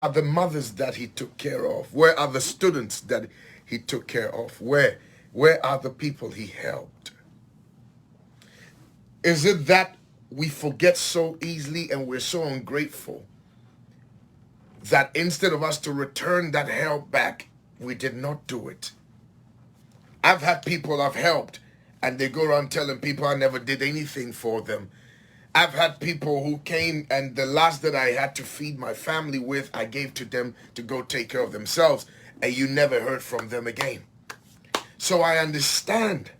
are the mothers that he took care of? Where are the students that he took care of? Where are the people he helped? Is it that we forget so easily and we're so ungrateful that instead of us to return that help back, we did not do it? I've had people I've helped and they go around telling people I never did anything for them. I've had people who came and the last that I had to feed my family with, I gave to them to go take care of themselves, and you never heard from them again. So I understand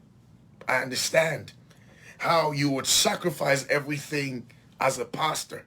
how you would sacrifice everything as a pastor.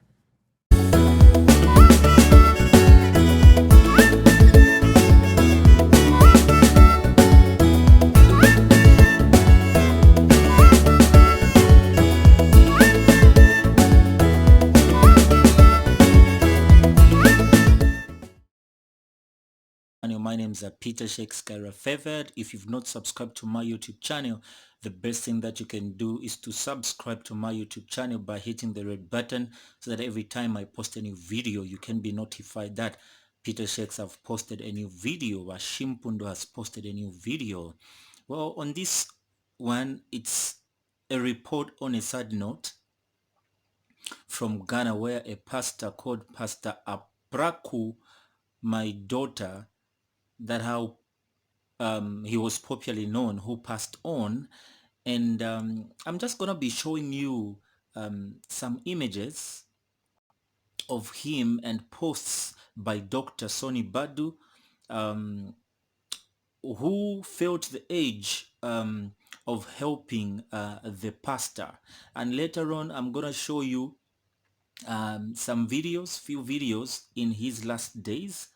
My name is Peter Shakespeare Favored. If you've not subscribed to my YouTube channel, the best thing that you can do is to subscribe to my YouTube channel by hitting the red button so that every time I post a new video, you can be notified that Peter Shakes have posted a new video, or Shimpundo has posted a new video. Well, on this one, it's a report on a sad note from Ghana, where a pastor called Pastor Apraku, my daughter, that how he was popularly known, who passed on. And I'm just going to be showing you some images of him and posts by Dr. Sonnie Badu, who felt the urge of helping the pastor. And later on, I'm going to show you some videos, few videos in his last days,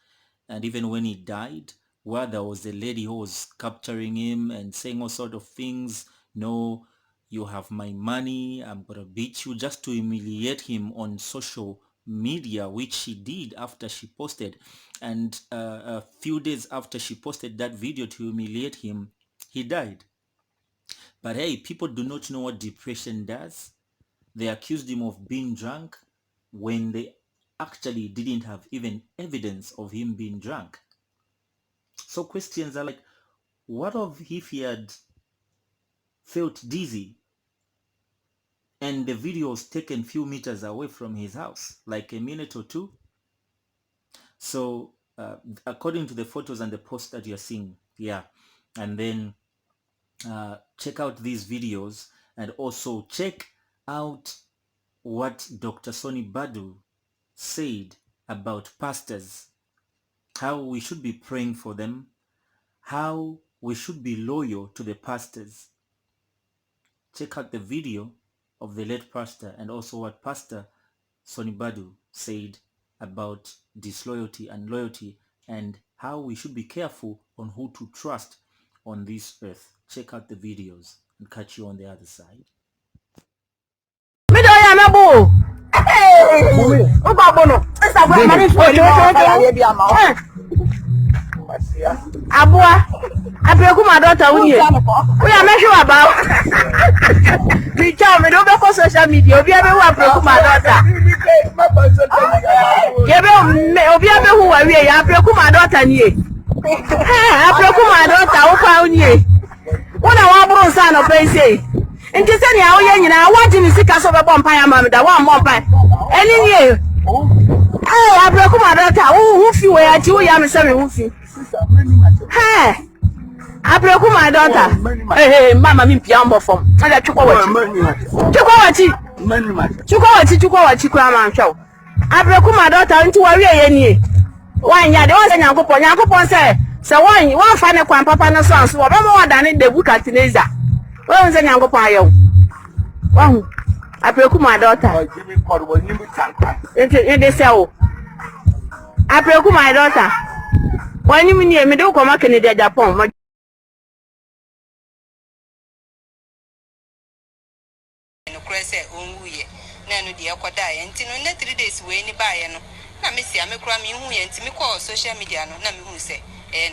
and even when he died, where there was a lady who was capturing him and saying all sort of things. No, you have my money, I'm gonna beat you, just to humiliate him on social media, which she did after she posted. And a few days after she posted that video to humiliate him, he died. But hey, people do not know what depression does. They accused him of being drunk when they actually didn't have even evidence of him being drunk. So questions are like, what if he had felt dizzy and the video was taken few meters away from his house, like a minute or two? So according to the photos and the posts that you're seeing, yeah. And then check out these videos and also check out what Dr. Sonnie Badu said about pastors, how we should be praying for them, how we should be loyal to the pastors. Check out the video of the late pastor and also what Pastor Sonnie Badu said about disloyalty and loyalty, and how we should be careful on who to trust on this earth. Check out the videos and catch you on the other side. Abua, Apraku my daughter, we are measuring about. We tell me don't go social media. Obi abe who Apraku my daughter. Obi abe who we Apraku my daughter nie. Apraku my daughter who pa nie. What I want bro son of say. Nti se ni awo ye nyina awadi ni sika so be bompa ya mam da wa mompa. Eni nie. Apraku my daughter who fi we ati wo ya me se me who fi. Hey, Apraku my daughter. Hey, mama mi piambo from. Ada chukwa wachi. Chukwa wachi kwa ma hwa. Apraku my daughter nti wa wie ye nie. Wan ya de won se nyankopon se wan fa ne kwan papa no so anso wo be mo wadane debu katineza. Won se nyankopon ayo. Wan Apraku my daughter. Enti se o. Apraku my daughter. When you mean me do come back in Japan. No crese onwuye na no de akoda enti no na 3 days we ni baaye no na me sia me kura me hu ye enti me call social media no na me hu se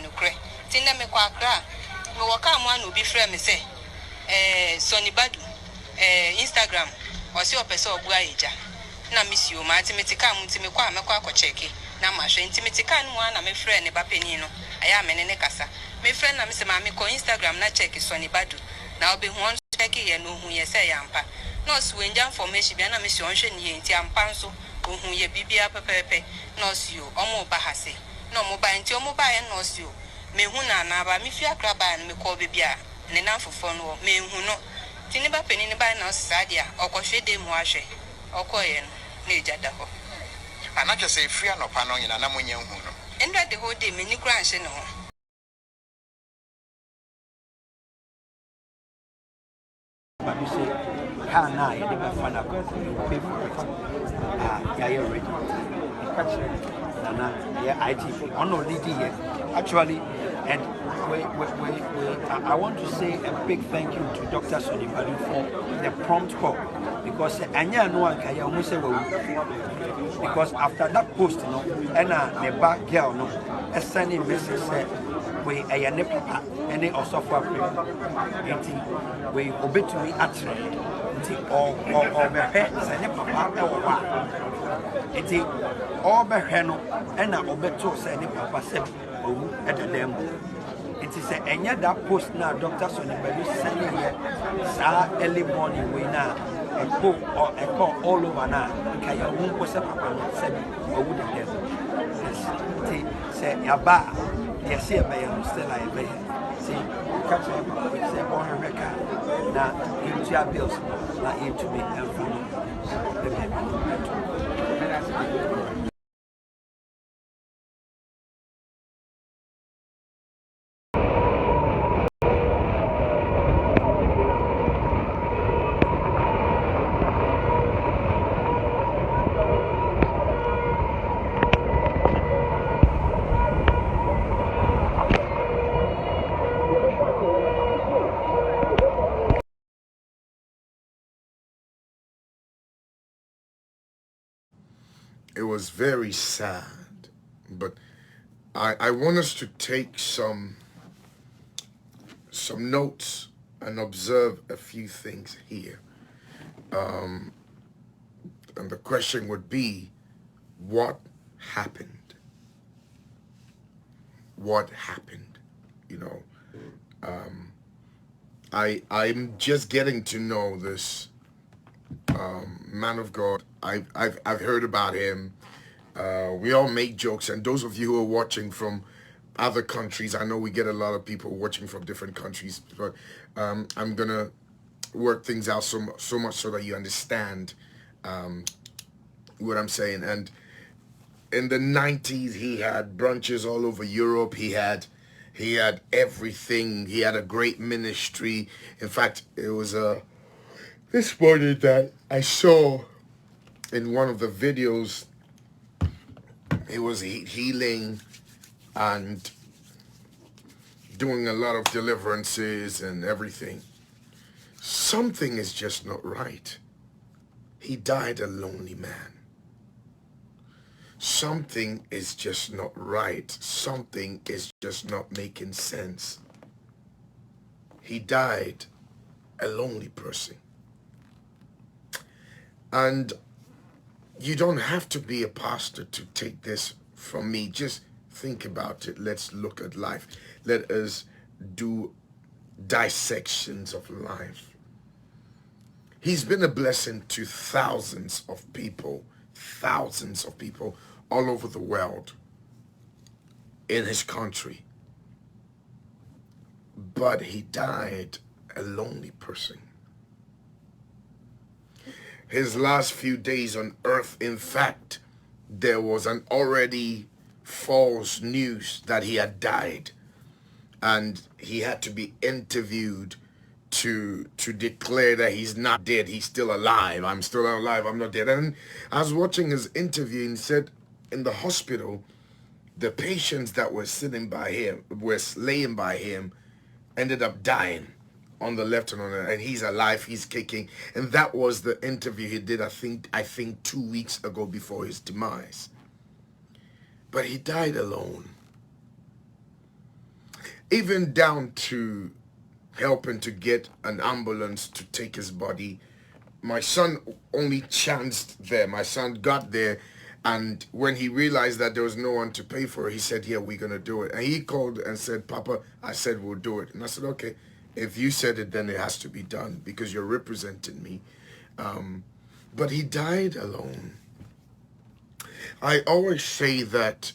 no kre ti na me kwa kra me woka mo na obi frɛ me se Sonnie Badu Instagram o se o pese obu ayeja na me si o ma ti me tika mu ti me kwa me kwa ko cheki na mahwe nti metika no na me friend ne ba pani no aya me ne kasa me friend na me se ma me ko Instagram na check Sonnie Badu na obi hu check ye no hu ye say yampa nurse we nja information bia na me si onhwe ne ye nti ampa nso hu ye bibia pepepe nurse yo omo ba ha se no mo ba nti omo ba ye nurse yo me hu na ba me fi akra ba na me ko bibia ne na fofo no me hu no ti ne ba pani ne ba na sadia okohwe de mu ahwe okoye no na ejada ho anaje say free anopa no nyina na monye hu no enda the whole day me ni kura nhye no Badu say, "Car now, you never find out. You pay for it. Yeah, you're ready. Catch it. Nana, yeah, IT. On no lady here, actually, and I want to say a big thank you to Dr. Sonnie Badu for the prompt call because Anya no one can almost say because after that post, you know, and the back girl, no, a sending message said, we a ne papa any Osofo Apraku we obey to me at or be say ne papa e wo wa enti all be hwe no e na obeto say ne papa say owu e dedem enti say enya that post na Dr. Sonnie Badu sending here sa early morning we na a call all over na kaya won ko say papa no say owu dedem yes say yaba yes, I am still I may see catch up with say on a record now into your bills not into me and from It was very sad, but I want us to take some notes and observe a few things here. And the question would be, what happened? What happened? You know, I'm just getting to know this man of God. I've heard about him. We all make jokes, and those of you who are watching from other countries, I know we get a lot of people watching from different countries, but I'm gonna work things out so much so that you understand what I'm saying. And in the 90s, he had branches all over Europe. He had everything. He had a great ministry. In fact, it was this morning that I saw in one of the videos, he was healing and doing a lot of deliverances and everything. Something is just not right. He died a lonely man. Something is just not right. Something is just not making sense. He died a lonely person. And you don't have to be a pastor to take this from me. Just think about it. Let's look at life. Let us do dissections of life. He's been a blessing to thousands of people all over the world, in his country. But he died a lonely person. His last few days on earth, in fact, there was an already false news that he had died, and he had to be interviewed to declare that he's not dead, he's still alive. I'm still alive, I'm not dead. And I was watching his interview, and said in the hospital, the patients that were sitting by him, were laying by him, ended up dying on the left and on the right, and he's alive, he's kicking. And that was the interview he did, I think 2 weeks ago before his demise. But he died alone. Even down to helping to get an ambulance to take his body. My son only chanced there. My son got there, And when he realized that there was no one to pay for it, he said, yeah, we're going to do it. And he called and said, Papa, I said we'll do it. And I said, okay, if you said it, then it has to be done because you're representing me. But he died alone. I always say that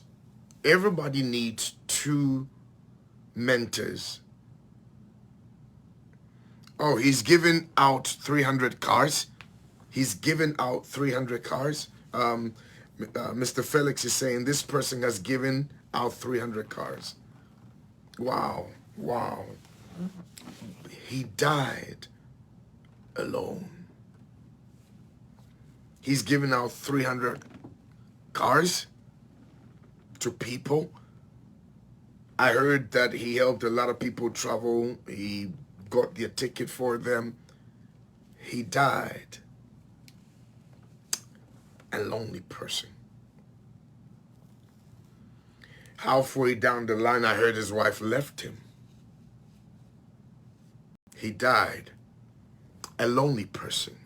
everybody needs two mentors. Oh, he's given out 300 cars. He's given out 300 cars. Mr. Felix is saying this person has given out 300 cars. Wow, wow. He died alone. He's given out 300 cars to people. I heard that he helped a lot of people travel. He got their ticket for them. He died a lonely person. Halfway down the line, I heard his wife left him. He died a lonely person.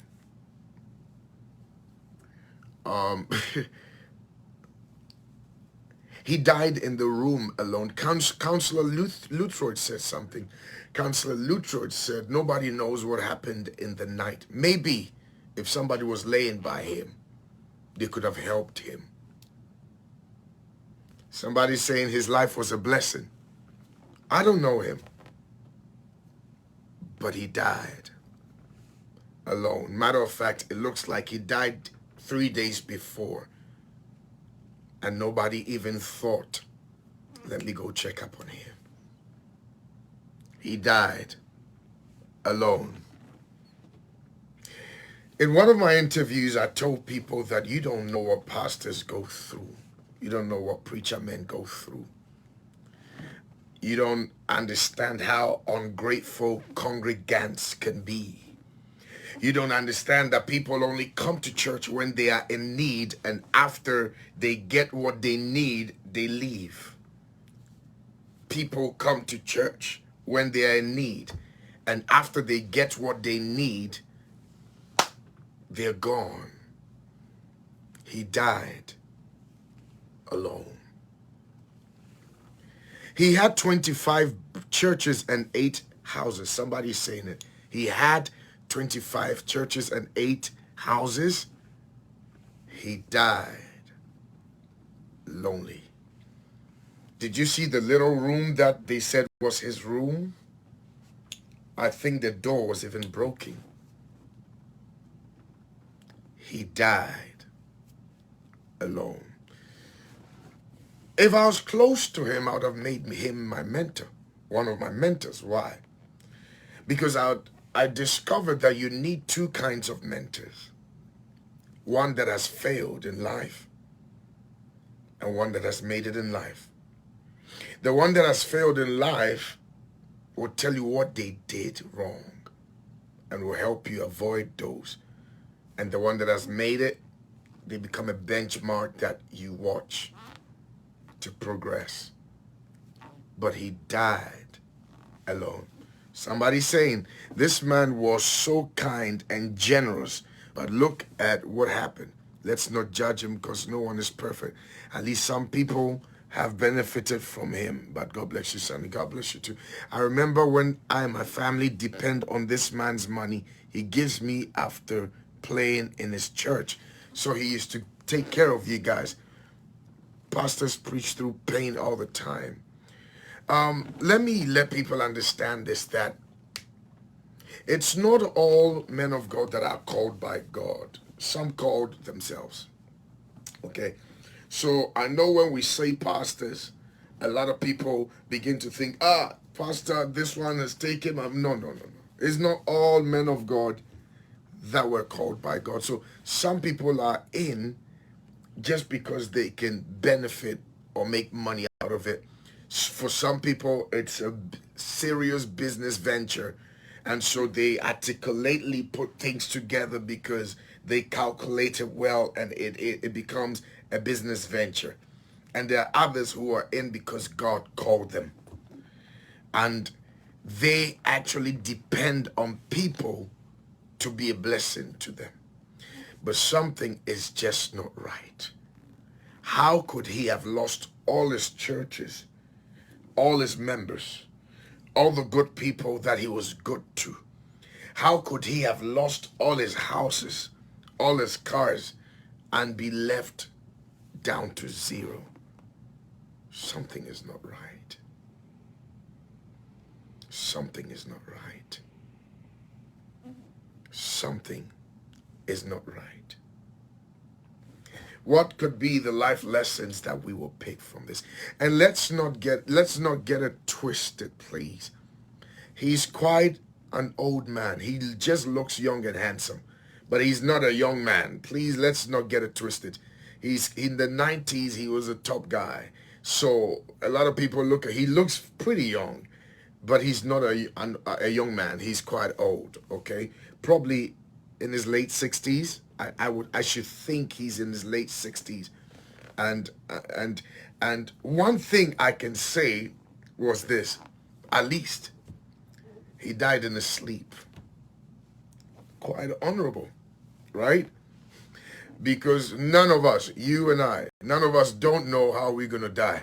He died in the room alone. Counselor Lutroid said something. Counselor Lutroid said nobody knows what happened in the night. Maybe if somebody was laying by him, they could have helped him. Somebody saying his life was a blessing. I don't know him, but he died alone. Matter of fact, it looks like he died 3 days before. And nobody even thought, let me go check up on him. He died alone. In one of my interviews, I told people that you don't know what pastors go through. You don't know what preacher men go through. You don't understand how ungrateful congregants can be. You don't understand that people only come to church when they are in need, and after they get what they need, they leave. People come to church when they are in need, and after they get what they need, they're gone. He died alone. He had 25 churches and 8 houses. Somebody's saying it. He had 25 churches and 8 houses. He died lonely. Did you see the little room that they said was his room? I think the door was even broken. He died alone. If I was close to him, I would have made him my mentor, one of my mentors. Why? Because I discovered that you need 2 kinds of mentors. One that has failed in life and one that has made it in life. The one that has failed in life will tell you what they did wrong and will help you avoid those. And the one that has made it, they become a benchmark that you watch to progress. But he died alone. Somebody saying, this man was so kind and generous, but look at what happened. Let's not judge him because no one is perfect. At least some people have benefited from him. But God bless you, Sonnie. God bless you too. I remember when I and my family depend on this man's money he gives me after playing in his church. So he used to take care of you guys. Pastors preach through pain all the time. Let me let people understand this, that it's not all men of God that are called by God. Some called themselves. Okay. So I know when we say pastors, a lot of people begin to think, pastor, this one has taken. No. It's not all men of God that were called by God. So some people are in just because they can benefit or make money out of it. For some people, it's a serious business venture. And so they articulately put things together because they calculate it well, and it becomes a business venture. And there are others who are in because God called them. And they actually depend on people to be a blessing to them. But something is just not right. How could he have lost all his churches, all his members, all the good people that he was good to? How could he have lost all his houses, all his cars, and be left down to zero? Something is not right. Something is not right. Something is not right. What could be the life lessons that we will pick from this? And let's not get it twisted, please. He's quite an old man. He just looks young and handsome, but he's not a young man. Please, let's not get it twisted. He's in the 90s. He was a top guy. So a lot of people he looks pretty young, but he's not a young man. He's quite old, okay? Probably in his late 60s. I should think he's in his late 60s. And one thing I can say was this: at least he died in his sleep. Quite honorable, right? Because none of us, you and I, none of us don't know how we're going to die.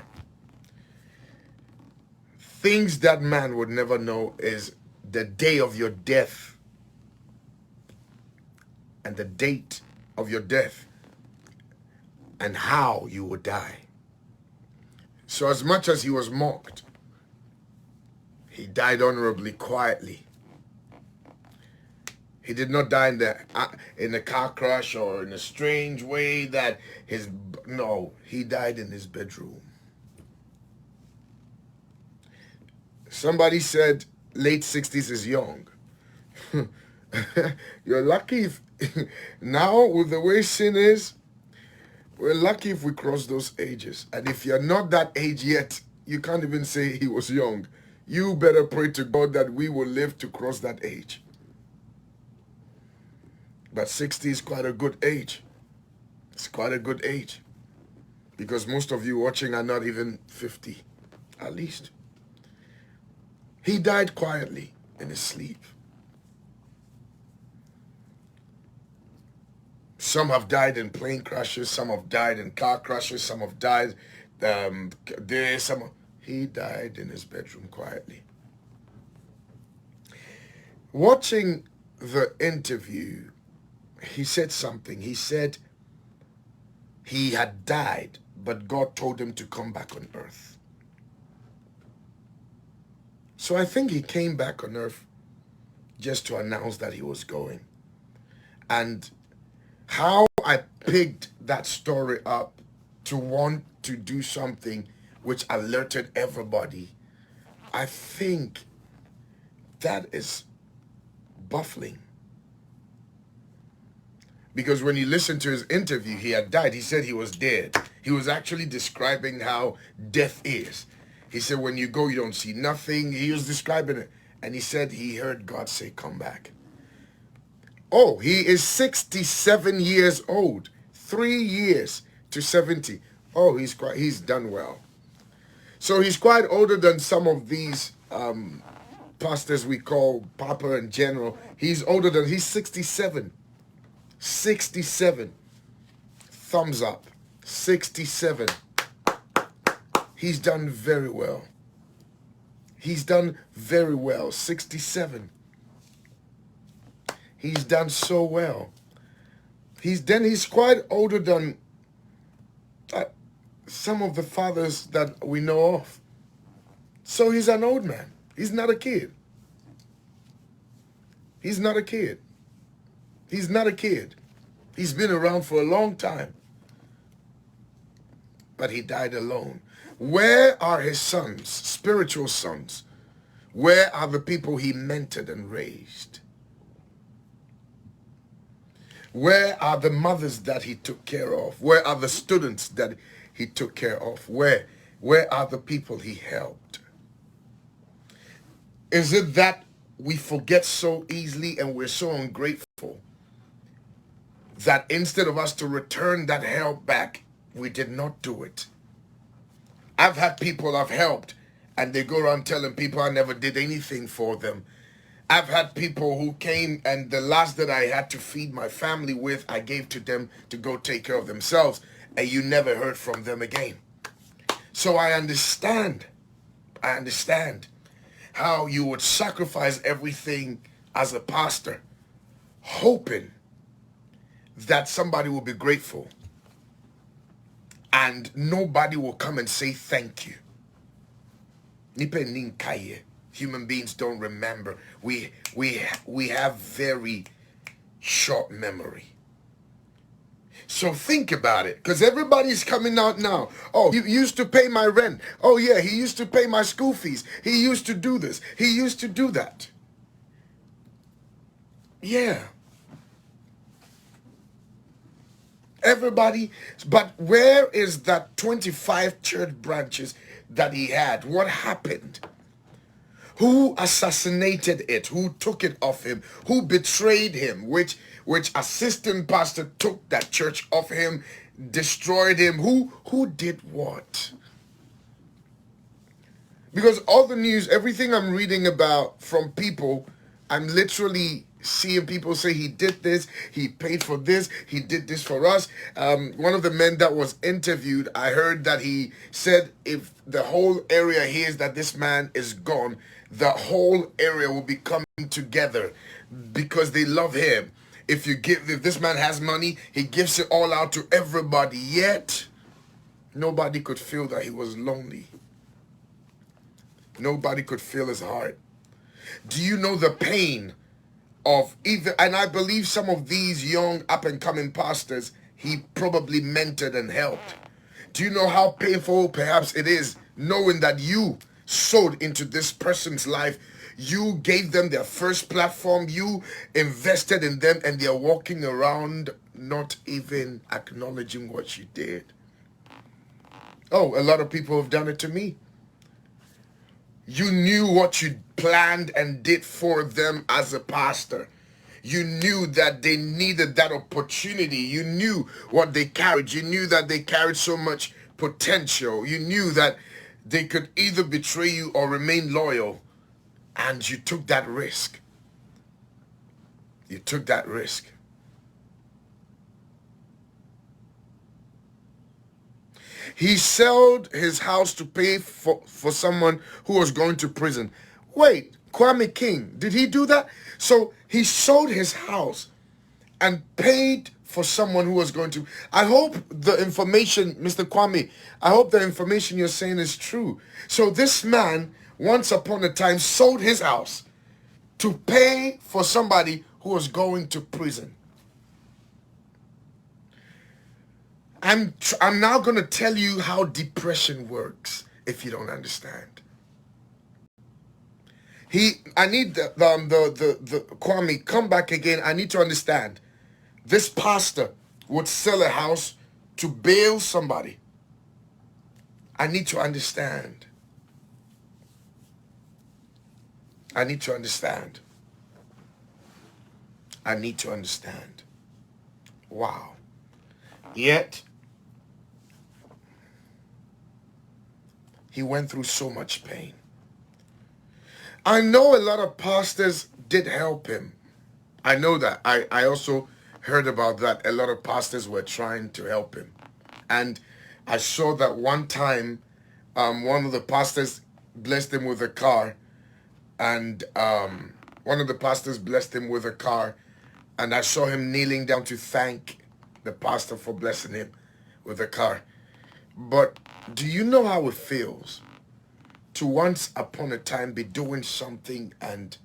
Things that man would never know is the day of your death and the date of your death and how you will die. So as much as he was mocked, he died honorably, quietly. He did not die in a car crash or in a strange way that no, he died in his bedroom. Somebody said late 60s is young. You're lucky if, now with the way sin is, we're lucky if we cross those ages. And if you're not that age yet, you can't even say he was young. You better pray to God that we will live to cross that age. But 60 is quite a good age. It's quite a good age. Because most of you watching are not even 50, at least. He died quietly in his sleep. Some have died in plane crashes, some have died in car crashes, some have died he died in his bedroom quietly. Watching the interview, he said something. He said he had died, but God told him to come back on earth. So I think he came back on earth just to announce that he was going. And how I picked that story up to want to do something which alerted everybody, I think that is baffling. Because when you listen to his interview, he had died. He said he was dead. He was actually describing how death is. He said, when you go, you don't see nothing. He was describing it. And he said he heard God say, come back. Oh, he is 67 years old. 3 years to 70. Oh, he's done well. So he's quite older than some of these pastors we call Papa and General. He's 67. 67. Thumbs up. 67. He's done very well. He's done very well. 67. He's done so well. He's quite older than some of the fathers that we know of. So he's an old man. He's not a kid. He's not a kid. He's not a kid. He's been around for a long time. But he died alone. Where are his sons, spiritual sons? Where are the people he mentored and raised? Where are the mothers that he took care of? Where are the students that he took care of? Where are the people he helped? Is it that we forget so easily and we're so ungrateful that instead of us to return that help back, we did not do it? I've had people I've helped and they go around telling people I never did anything for them. I've had people who came and the last that I had to feed my family with, I gave to them to go take care of themselves. and you never heard from them again. So I understand how you would sacrifice everything as a pastor, hoping that somebody will be grateful and nobody will come and say thank you. Human beings don't remember. We have very short memory. So think about it, because everybody's coming out now. Oh, he used to pay my rent. Oh yeah, he used to pay my school fees. He used to do this. He used to do that. Yeah. Everybody, but where is that 25 church branches that he had? What happened? Who assassinated it? Who took it off him? Who betrayed him? Which assistant pastor took that church off him, destroyed him? Who did what? Because all the news, everything I'm reading about from people, I'm literally seeing people say he did this, he paid for this, he did this for us. One of the men that was interviewed, I heard that he said if the whole area hears that this man is gone, the whole area will be coming together because they love him. If this man has money, he gives it all out to everybody, yet nobody could feel that he was lonely. Nobody could feel his heart. Do you know the pain of either, and I believe some of these young up-and-coming pastors, he probably mentored and helped. Do you know how painful perhaps it is knowing that you sowed into this person's life? You gave them their first platform, you invested in them, and they're walking around not even acknowledging what you did. Oh, a lot of people have done it to me. You knew what you planned and did for them as a pastor. You knew that they needed that opportunity. You knew what they carried. You knew that they carried so much potential. You knew that they could either betray you or remain loyal. And you took that risk. You took that risk. He sold his house to pay for someone who was going to prison. Wait, Kwame King, did he do that? So he sold his house and paid for someone who was going to. I hope the information, Mr. Kwame, I hope the information you're saying is true. So this man, once upon a time, sold his house to pay for somebody who was going to prison. I'm now going to tell you how depression works if you don't understand. I need the Kwame, come back again. I need to understand. This pastor would sell a house to bail somebody. I need to understand. I need to understand. I need to understand. Wow. Yet, he went through so much pain. I know a lot of pastors did help him. I know that. I also heard about that. A lot of pastors were trying to help him. And I saw that one time, one of the pastors blessed him with a car. And one of the pastors blessed him with a car. And I saw him kneeling down to thank the pastor for blessing him with a car. But do you know how it feels to once upon a time be doing something and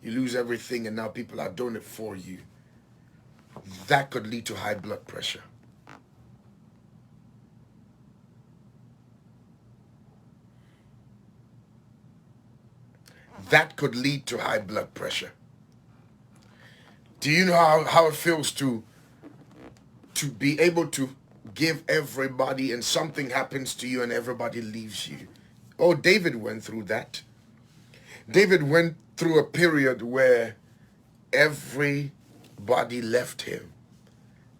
you lose everything and now people are doing it for you? That could lead to high blood pressure. That could lead to high blood pressure. Do you know how it feels to be able to give everybody and something happens to you and everybody leaves you? Oh, David went through that. David went through a period where everybody left him.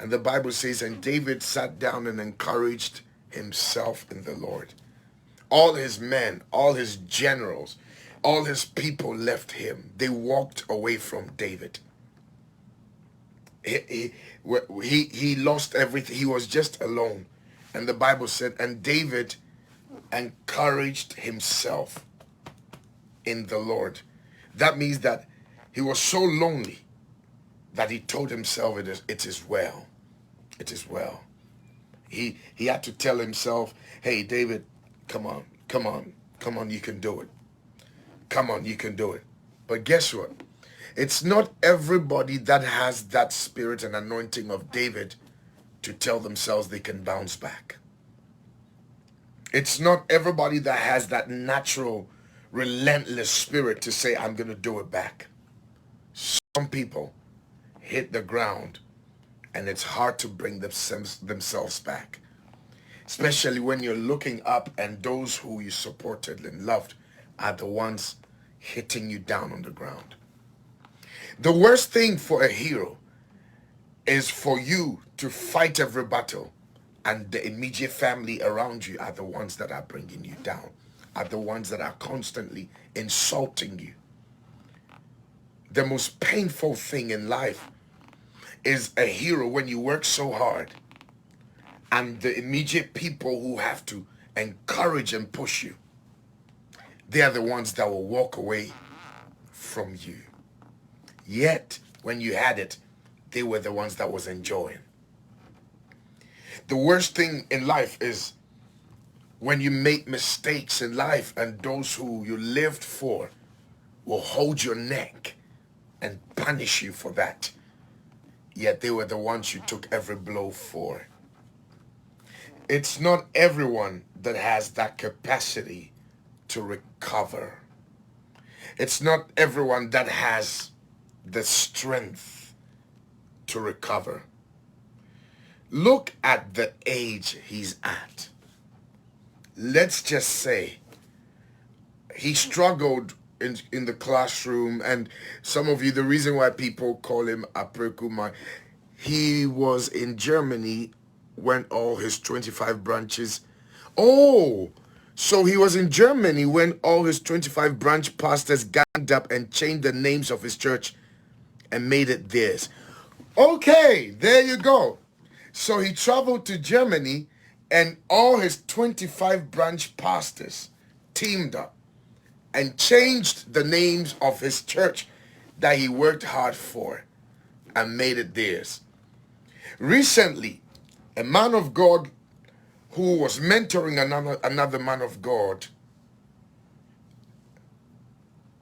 And the Bible says, and David sat down and encouraged himself in the Lord. All his men, all his generals, all his people left him. They walked away from David. He lost everything. He was just alone. And the Bible said, and David encouraged himself in the Lord. That means that he was so lonely that he told himself, it is well. It is well. He had to tell himself, hey, David, come on, you can do it. Come on, you can do it. But guess what? It's not everybody that has that spirit and anointing of David to tell themselves they can bounce back. It's not everybody that has that natural, relentless spirit to say, I'm going to do it back. Some people hit the ground and it's hard to bring themselves back. Especially when you're looking up and those who you supported and loved are the ones hitting you down on the ground. The worst thing for a hero is for you to fight every battle and the immediate family around you are the ones that are bringing you down, are the ones that are constantly insulting you. The most painful thing in life is a hero when you work so hard and the immediate people who have to encourage and push you, they are the ones that will walk away from you. Yet, when you had it, they were the ones that was enjoying. The worst thing in life is when you make mistakes in life and those who you lived for will hold your neck and punish you for that. Yet they were the ones you took every blow for. It's not everyone that has that capacity to recover. It's not everyone that has the strength to recover. Look at the age he's at. Let's just say he struggled in the classroom, and some of you, the reason why people call him Apraku, he was in Germany when all his 25 branches. Oh, so he was in Germany when all his 25 branch pastors ganged up and changed the names of his church and made it theirs. Okay, there you go. So he traveled to Germany and all his 25 branch pastors teamed up and changed the names of his church that he worked hard for and made it theirs. Recently, a man of God who was mentoring another man of God.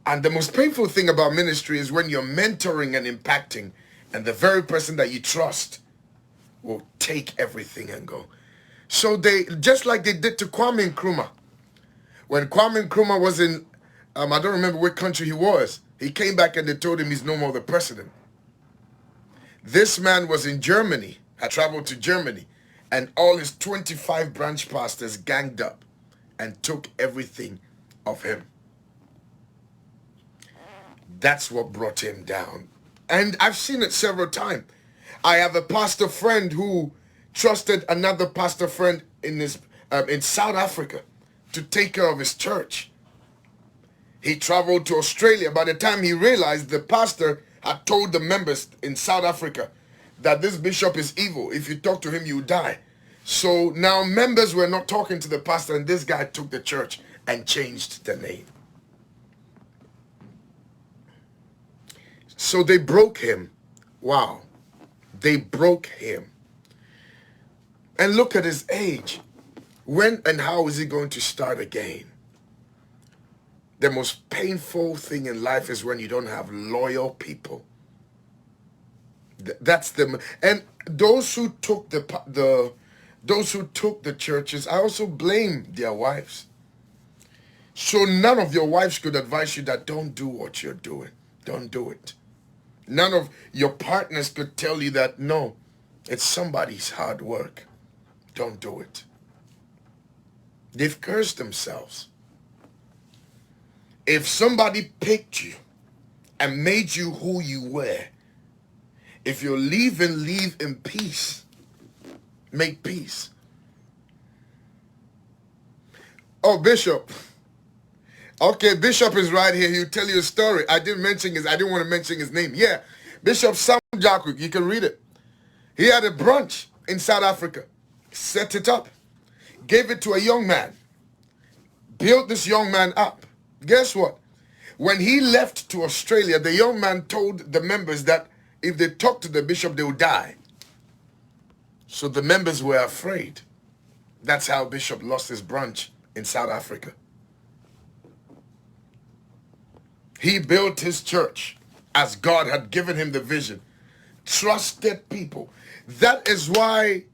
And the most painful thing about ministry is when you're mentoring and impacting and the very person that you trust will take everything and go. So they, just like they did to Kwame Nkrumah. When Kwame Nkrumah was in, I don't remember what country he was. He came back and they told him he's no more the president. This man was in Germany, had traveled to Germany, and all his 25 branch pastors ganged up and took everything of him. That's what brought him down. And I've seen it several times. I have a pastor friend who trusted another pastor friend in South Africa to take care of his church. He traveled to Australia. By the time he realized, the pastor had told the members in South Africa that this bishop is evil. If you talk to him, you die. So now members were not talking to the pastor, and this guy took the church and changed the name. So they broke him. Wow. They broke him. And look at his age. When and how is he going to start again? The most painful thing in life is when you don't have loyal people. That's the, and those who took those who took the churches, I also blame their wives. So none of your wives could advise you that don't do what you're doing. Don't do it. None of your partners could tell you that, no, it's somebody's hard work. Don't do it. They've cursed themselves. If somebody picked you and made you who you were, if you're leaving, leave in peace. Make peace. Oh, Bishop. Okay, Bishop is right here. He'll tell you a story. I didn't want to mention his name. Yeah, Bishop Sam Jaku, you can read it. He had a brunch in South Africa. Set it up. gave it to a young man, built this young man up. Guess what? When he left to Australia, the young man told the members that if they talk to the bishop, they will die. So the members were afraid. That's how Bishop lost his branch in South Africa. He built his church as God had given him the vision. Trusted people. That is why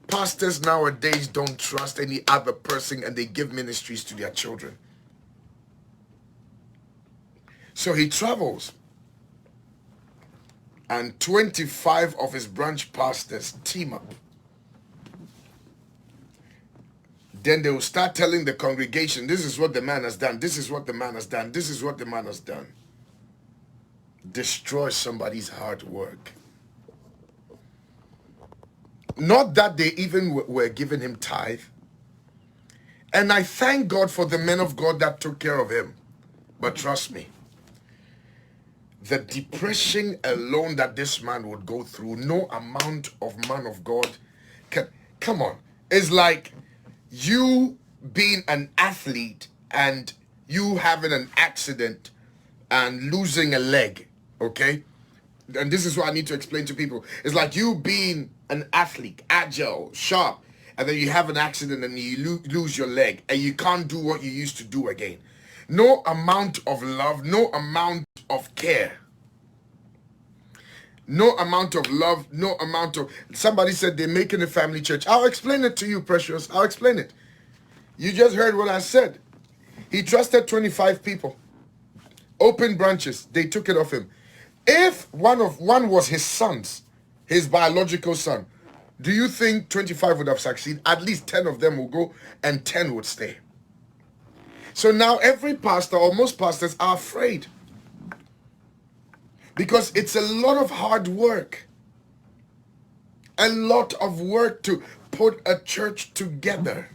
pastors nowadays don't trust any other person and they give ministries to their children. So he travels, and 25 of his branch pastors team up. Then they will start telling the congregation, this is what the man has done, this is what the man has done, this is what the man has done. Destroy somebody's hard work. Not that they even were giving him tithe. And I thank God for the men of God that took care of him. But trust me, the depression alone that this man would go through, no amount of man of God can. Come on. It's like you being an athlete and you having an accident and losing a leg, okay? And this is what I need to explain to people. It's like you being an athlete, agile, sharp, and then you have an accident and you lose your leg and you can't do what you used to do again. No amount of love, no amount of care, no amount of love, no amount of... Somebody said they're making a family church. I'll explain it to you, Precious. I'll explain it. You just heard what I said. He trusted 25 people. Open branches. They took it off him. If one was his sons, his biological son, do you think 25 would have succeeded? At least 10 of them will go and 10 would stay. So now every pastor or most pastors are afraid. Because it's a lot of hard work. A lot of work to put a church together.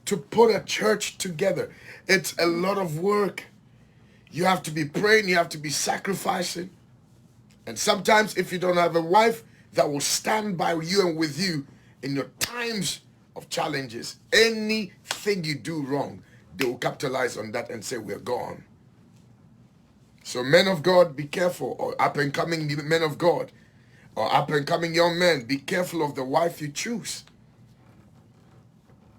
To put a church together. It's a lot of work. You have to be praying, you have to be sacrificing. And sometimes if you don't have a wife that will stand by you and with you in your times of challenges, anything you do wrong, they will capitalize on that and say, we're gone. So men of God, be careful. Or up and coming men of God, or up and coming young men, be careful of the wife you choose.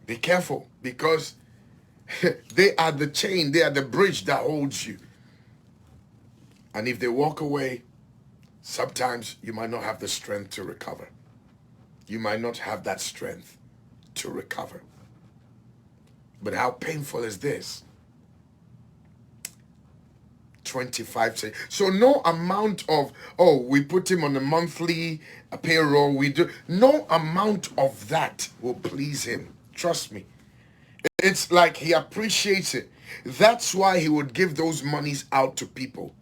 Be careful, because they are the chain, they are the bridge that holds you. And if they walk away, sometimes you might not have the strength to recover. You might not have that strength to recover. But how painful is this? 25. So no amount of, oh, we put him on a monthly payroll, we do. No amount of that will please him. Trust me. It's like he appreciates it. That's why he would give those monies out to people.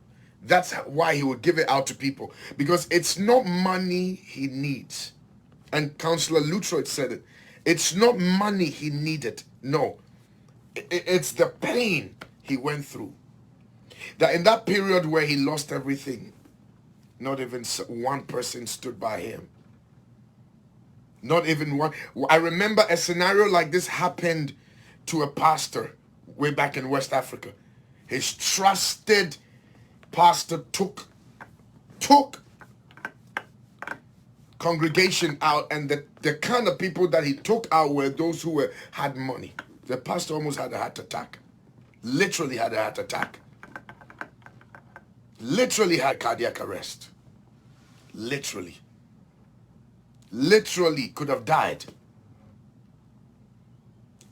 That's why he would give it out to people. Because it's not money he needs. And Counselor Lutroid said it. It's not money he needed. No. It's the pain he went through. That in that period where he lost everything, not even one person stood by him. Not even one. I remember a scenario like this happened to a pastor way back in West Africa. His trusted pastor took congregation out, and the kind of people that he took out were those who had money. The pastor almost had a heart attack. Literally had a heart attack. Literally had cardiac arrest. Literally could have died.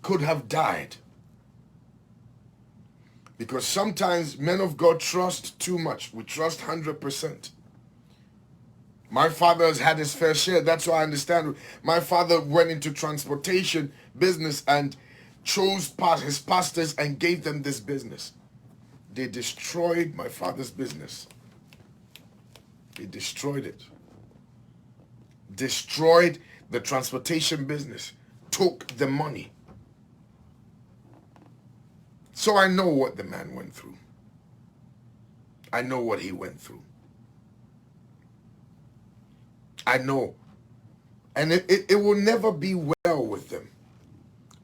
Could have died. Because sometimes men of God trust too much. We trust 100%. My father has had his fair share. That's why I understand. My father went into transportation business and chose his pastors and gave them this business. They destroyed my father's business. They destroyed it. Destroyed the transportation business. Took the money. So I know what the man went through. I know what he went through. I know. And it will never be well with them.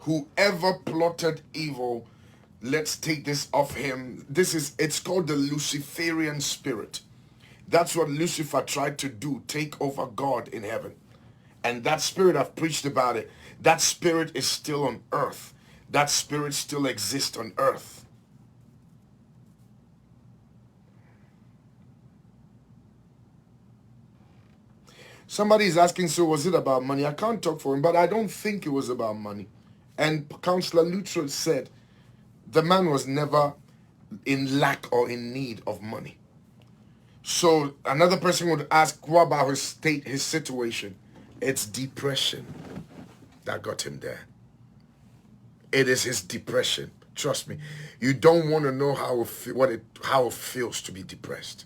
Whoever plotted evil, let's take this off him. It's called the Luciferian spirit. That's what Lucifer tried to do, take over God in heaven. And that spirit, I've preached about it, that spirit is still on earth. That spirit still exists on earth. Somebody is asking, so was it about money? I can't talk for him, but I don't think it was about money. And Counselor Luttrell said the man was never in lack or in need of money. So another person would ask, what about his state, his situation? It's depression that got him there. It is his depression. Trust me. You don't want to know how it feels to be depressed.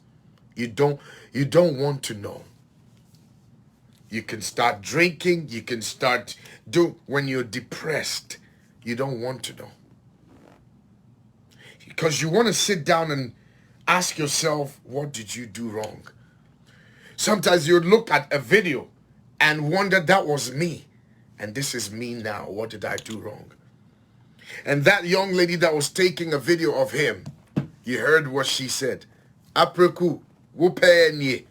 You don't want to know. You can start drinking, you can start when you're depressed, you don't want to know. Because you want to sit down and ask yourself, what did you do wrong? Sometimes you look at a video and wonder, that was me. And this is me now. What did I do wrong? And that young lady that was taking a video of him, you heard what she said. Apraku, wupenye.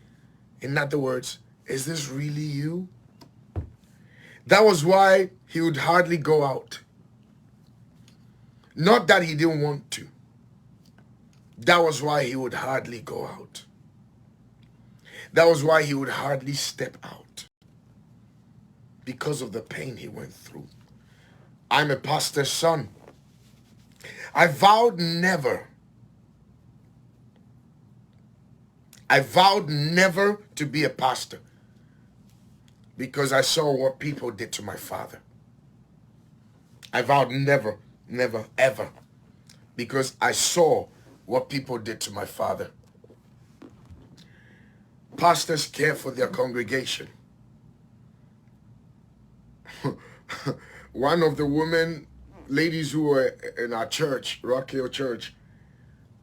In other words, is this really you? That was why he would hardly go out. Not that he didn't want to. That was why he would hardly go out. That was why he would hardly step out. Because of the pain he went through. I'm a pastor's son. I vowed never to be a pastor because I saw what people did to my father. I vowed never, ever, because I saw what people did to my father. Pastors care for their congregation. One of the ladies who were in our church, Rock Hill Church,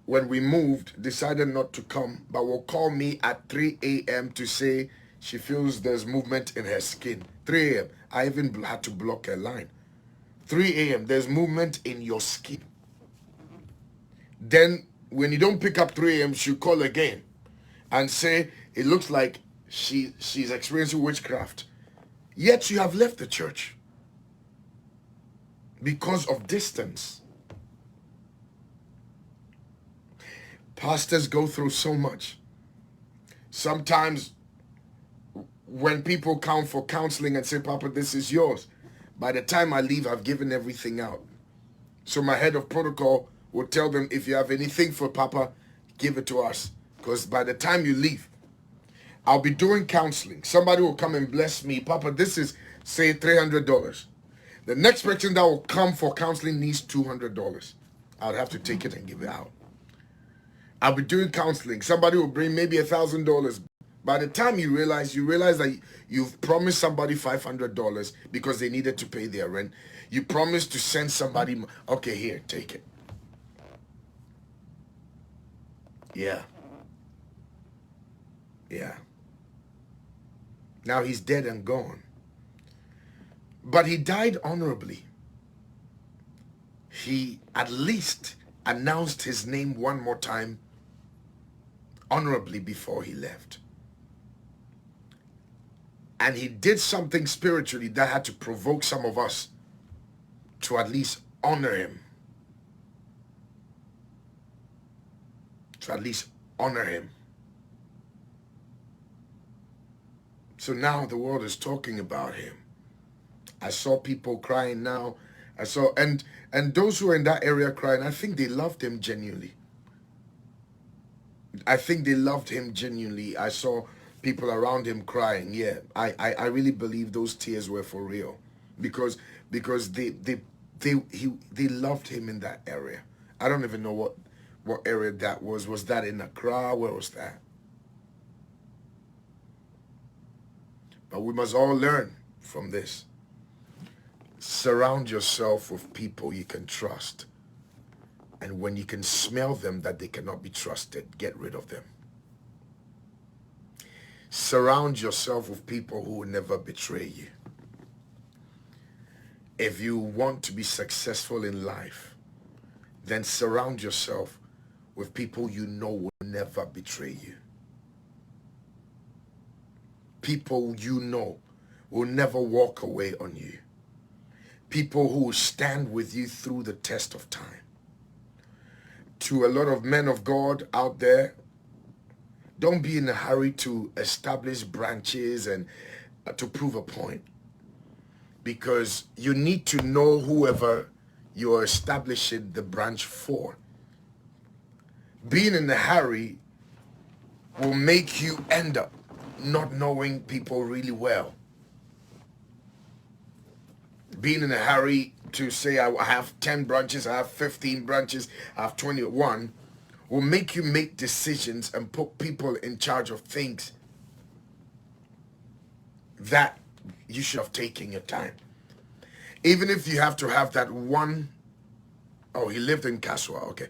when we moved, decided not to come, but will call me at 3 a.m. to say she feels there's movement in her skin. 3 a.m. I even had to block her line. 3 a.m. There's movement in your skin. Then when you don't pick up 3 a.m., she'll call again and say it looks like she's experiencing witchcraft. Yet you have left the church because of distance. Pastors go through so much. Sometimes when people come for counseling and say, Papa, this is yours, by the time I leave, I've given everything out. So my head of protocol will tell them, if you have anything for Papa, give it to us. Because by the time you leave, I'll be doing counseling. Somebody will come and bless me. Papa, this is, say, $300. The next person that will come for counseling needs $200. I'll have to take it and give it out. I'll be doing counseling. Somebody will bring maybe $1,000. By the time you realize that you've promised somebody $500 because they needed to pay their rent. You promised to send somebody, okay, here, take it. Yeah. Yeah. Now he's dead and gone. But he died honorably. He at least announced his name one more time honorably before he left. And he did something spiritually that had to provoke some of us to at least honor him. To at least honor him. So now the world is talking about him. I saw people crying now. And those who are in that area crying, I think they loved him genuinely. I think they loved him genuinely. I saw people around him crying. Yeah, I really believe those tears were for real, because they loved him in that area. I don't even know what area that was. Was that in Accra? Where was that? But we must all learn from this. Surround yourself with people you can trust. And when you can smell them that they cannot be trusted, get rid of them. Surround yourself with people who will never betray you. If you want to be successful in life, then surround yourself with people you know will never betray you. People you know will never walk away on you. People who will stand with you through the test of time. To a lot of men of God out there, don't be in a hurry to establish branches and to prove a point. Because you need to know whoever you are establishing the branch for. Being in a hurry will make you end up not knowing people really well. Being in a hurry to say I have 10 branches, I have 15 branches, I have 21 will make you make decisions and put people in charge of things that you should have taken your time. Even if you have to have that one, oh, he lived in Kaswa, okay.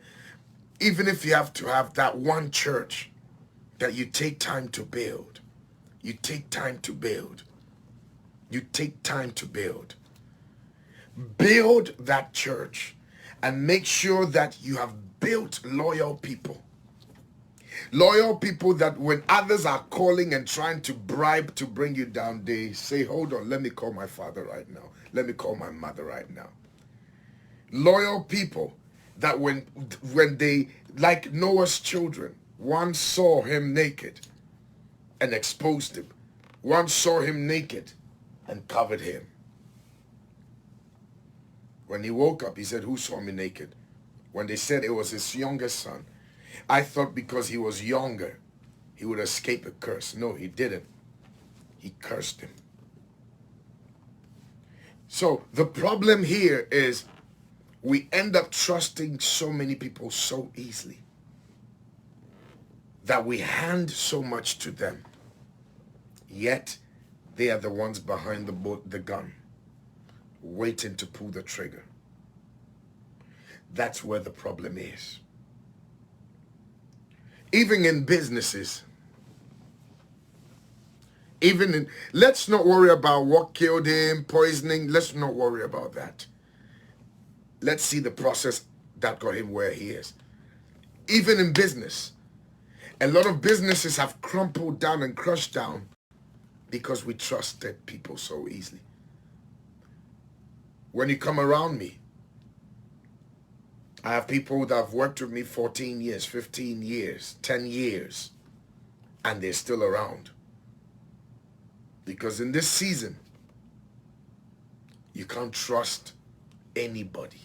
Even if you have to have that one church that you take time to build, you take time to build, you take time to build. Build that church and make sure that you have built loyal people. Loyal people that when others are calling and trying to bribe to bring you down, they say, hold on, let me call my father right now. Let me call my mother right now. Loyal people that when they, like Noah's children, one saw him naked and exposed him. One saw him naked and covered him. When he woke up, he said, who saw me naked? When they said it was his youngest son, I thought because he was younger, he would escape a curse. No, he didn't. He cursed him. So the problem here is we end up trusting so many people so easily that we hand so much to them. Yet they are the ones behind the gun, waiting to pull the trigger. That's where the problem is. Even in businesses, let's not worry about what killed him, poisoning. Let's not worry about that. Let's see the process that got him where he is. Even in business, a lot of businesses have crumpled down and crushed down because we trusted people so easily. When you come around me, I have people that have worked with me 14 years, 15 years, 10 years, and they're still around. Because in this season, you can't trust anybody.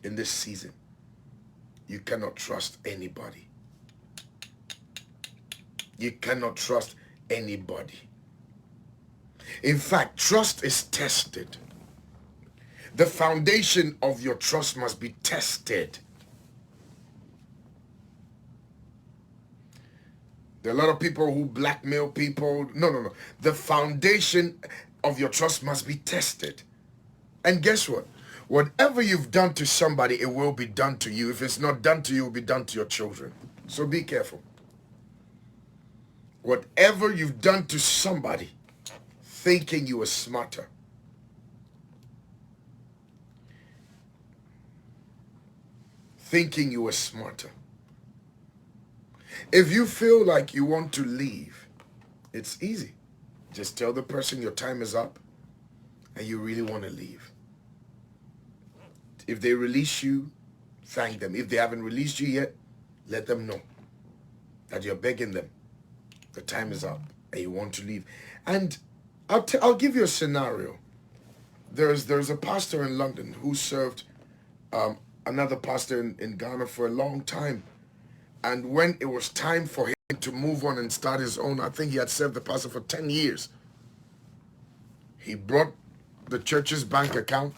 In this season, you cannot trust anybody. You cannot trust anybody. In fact, trust is tested. The foundation of your trust must be tested. There are a lot of people who blackmail people. No. The foundation of your trust must be tested. And guess what? Whatever you've done to somebody, it will be done to you. If it's not done to you, it will be done to your children. So be careful. Whatever you've done to somebody, thinking you were smarter, thinking you were smarter. If you feel like you want to leave, it's easy. Just tell the person your time is up and you really want to leave. If they release you, thank them. If they haven't released you yet, let them know that you're begging them. The time is up and you want to leave. And I'll give you a scenario. There's a pastor in London who served another pastor in Ghana for a long time. And when it was time for him to move on and start his own, I think he had served the pastor for 10 years. He brought the church's bank account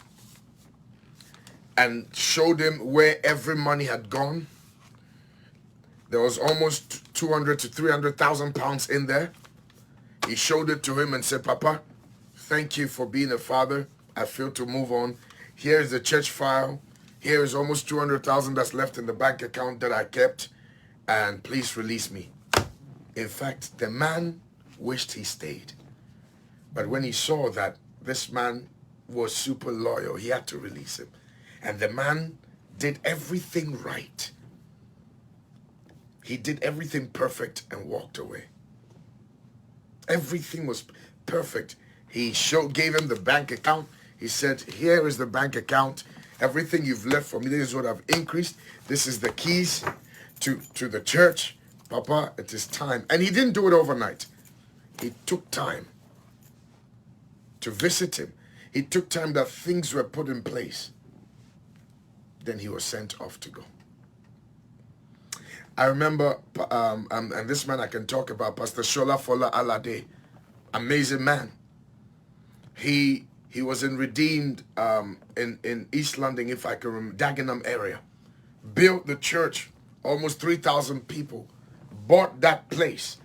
and showed him where every money had gone. There was almost 200 to 300,000 pounds in there. He showed it to him and said, Papa, thank you for being a father. I feel to move on. Here is the church file. Here is almost 200,000 that's left in the bank account that I kept. And please release me. In fact, the man wished he stayed. But when he saw that this man was super loyal, he had to release him. And the man did everything right. He did everything perfect and walked away. Everything was perfect. He gave him the bank account. He said, here is the bank account. Everything you've left for me, this is what I've increased. This is the keys to the church. Papa, it is time. And he didn't do it overnight. He took time to visit him. He took time that things were put in place. Then he was sent off to go. I remember, and this man I can talk about, Pastor Shola Fola Alade, amazing man. He was in Redeemed in East London, if I can remember, Dagenham area. Built the church, almost 3,000 people. Bought that place.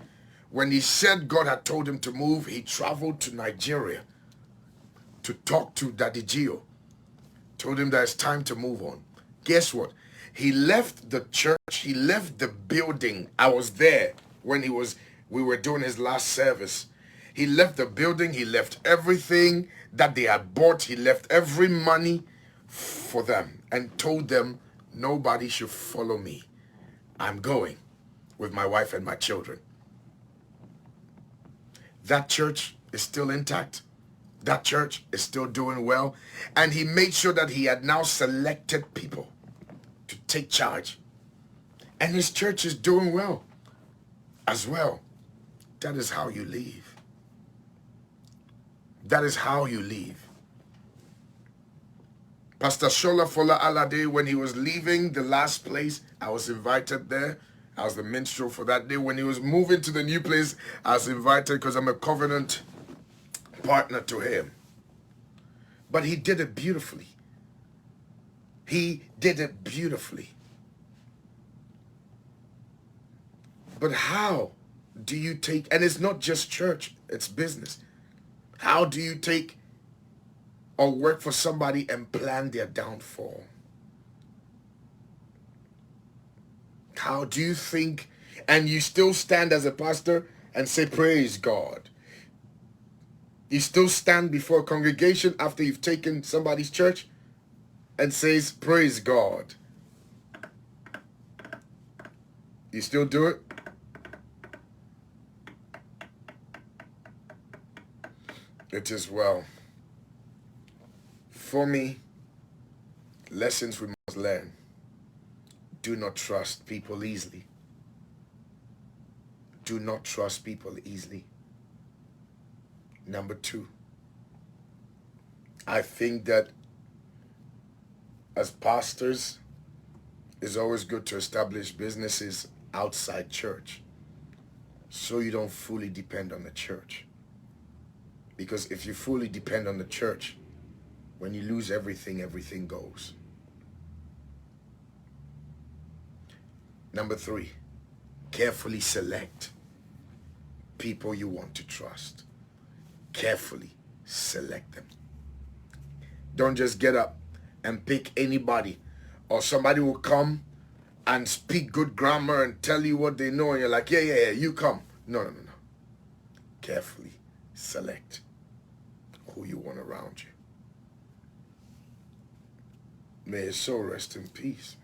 When he said God had told him to move, he traveled to Nigeria to talk to Daddy Gio. Told him that it's time to move on. Guess what? He left the church, he left the building. I was there when we were doing his last service. He left the building, he left everything that they had bought, he left every money for them and told them, nobody should follow me. I'm going with my wife and my children. That church is still intact. That church is still doing well. And he made sure that he had now selected people to take charge. And his church is doing well as well. That is how you leave. That is how you leave. Pastor Shola Fola Alade, when he was leaving the last place, I was invited there. I was the minstrel for that day. When he was moving to the new place, I was invited because I'm a covenant partner to him. But he did it beautifully. He did it beautifully. But how do you take, and it's not just church, it's business. How do you take or work for somebody and plan their downfall? How do you think, and you still stand as a pastor and say, praise God? You still stand before a congregation after you've taken somebody's church and says, praise God. You still do it? It is well. For me, lessons we must learn. Do not trust people easily. Do not trust people easily. Number 2, I think that as pastors, it's always good to establish businesses outside church so you don't fully depend on the church. Because if you fully depend on the church, when you lose everything, everything goes. Number 3, carefully select people you want to trust. Carefully select them. Don't just get up and pick anybody, or somebody will come and speak good grammar and tell you what they know and you're like, yeah, you come. No. Carefully select who you want around you. May his soul rest in peace.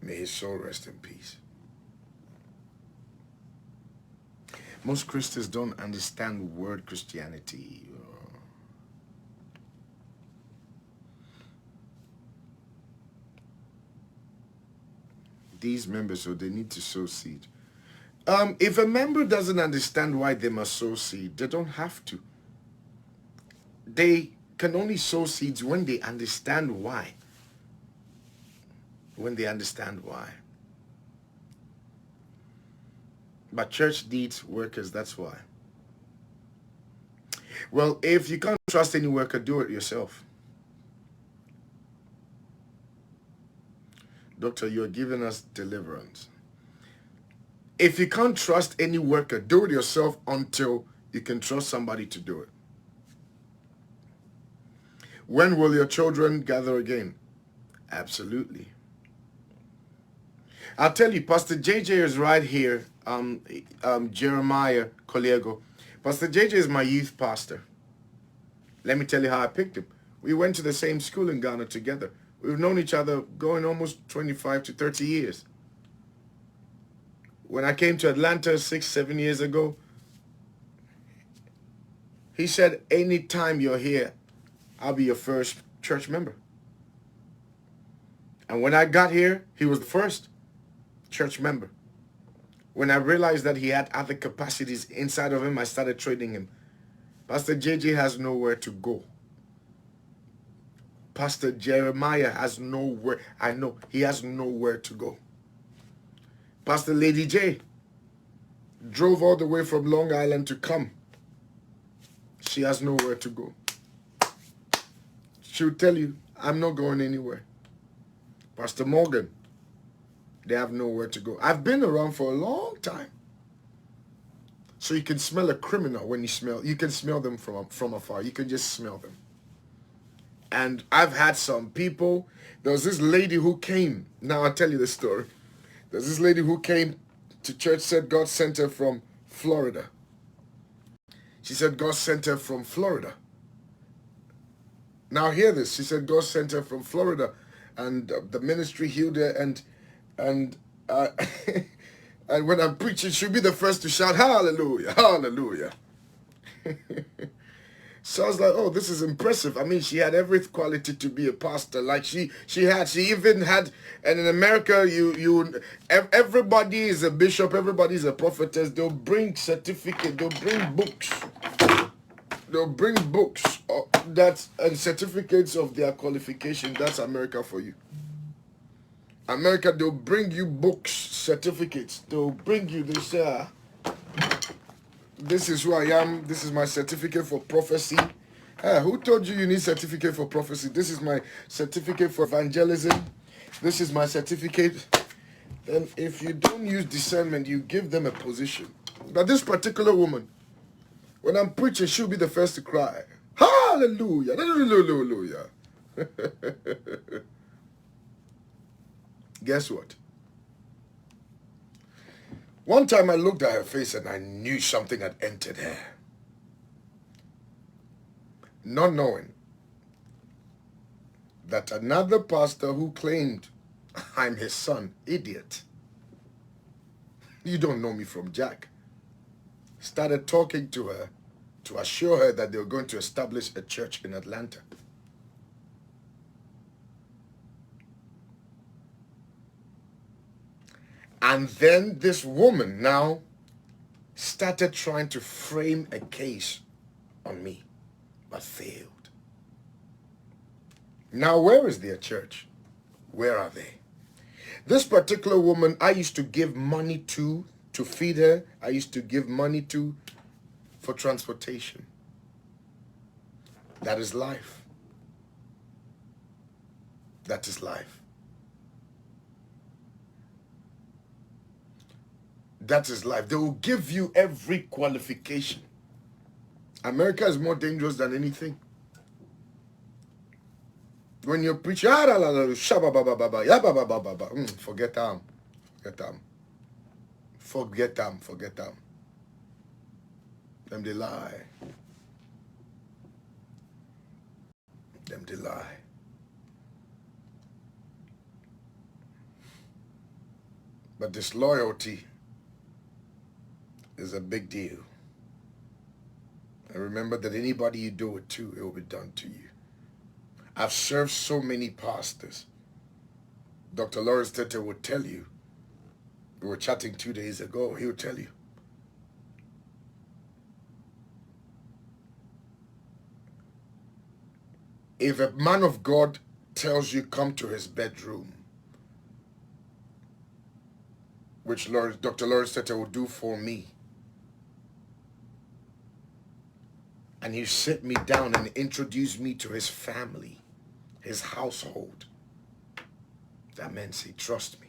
May his soul rest in peace. Most Christians don't understand the word Christianity. These members, so they need to sow seed. If a member doesn't understand why they must sow seed, they don't have to. They can only sow seeds when they understand why. When they understand why. But church needs workers, that's why. Well, if you can't trust any worker, do it yourself. Doctor, you're giving us deliverance. If you can't trust any worker, do it yourself until you can trust somebody to do it. When will your children gather again? Absolutely. I'll tell you, Pastor JJ is right here Jeremiah Koliego. Pastor JJ is my youth pastor. Let me tell you how I picked him. We went to the same school in Ghana together. We've known each other going almost 25 to 30 years. When I came to Atlanta 6-7 years ago, he said, anytime you're here, I'll be your first church member. And when I got here, he was the first church member. When I realized that he had other capacities inside of him, I started training him. Pastor JJ has nowhere to go. Pastor Jeremiah has nowhere. I know he has nowhere to go. Pastor Lady J drove all the way from Long Island to come. She has nowhere to go. She'll tell you, I'm not going anywhere. Pastor Morgan, they have nowhere to go. I've been around for a long time. So you can smell a criminal when you can smell them from afar. You can just smell them. And I've had some people. There was this lady who came. Now I'll tell you the story. There's this lady who came to church, said God sent her from Florida. She said God sent her from Florida. Now hear this. She said God sent her from Florida, and the ministry healed her. And and when I'm preaching, she'll be the first to shout, hallelujah, hallelujah. So I was like, oh, this is impressive. I mean, she had every quality to be a pastor. Like she even had, and in America, everybody is a bishop, everybody is a prophetess. They'll bring certificate, they'll bring books. They'll bring books and certificates of their qualification. That's America for you. America, they'll bring you books, certificates. They'll bring you, they say, this is who I am. This is my certificate for prophecy. Who told you need certificate for prophecy? This is my certificate for evangelism. This is my certificate. And if you don't use discernment, you give them a position. But this particular woman, when I'm preaching, she'll be the first to cry. Hallelujah. Hallelujah. Guess what? One time I looked at her face and I knew something had entered her. Not knowing that another pastor who claimed I'm his son, idiot, you don't know me from Jack, started talking to her to assure her that they were going to establish a church in Atlanta. And then this woman now started trying to frame a case on me, but failed. Now, where is their church? Where are they? This particular woman, I used to give money to feed her. I used to give money to for transportation. That is life. That is life. That is life. They will give you every qualification. America is more dangerous than anything. When you preach, forget them. Forget them. Them they lie. Them they lie. But disloyalty is a big deal. And remember that anybody you do it to, it will be done to you. I've served so many pastors. Dr. Lawrence Tete would tell you, we were chatting 2 days ago, he would tell you, if a man of God tells you come to his bedroom, which Dr. Lawrence Tete will do for me, and he sit me down and introduce me to his family, his household, that means he trusts me.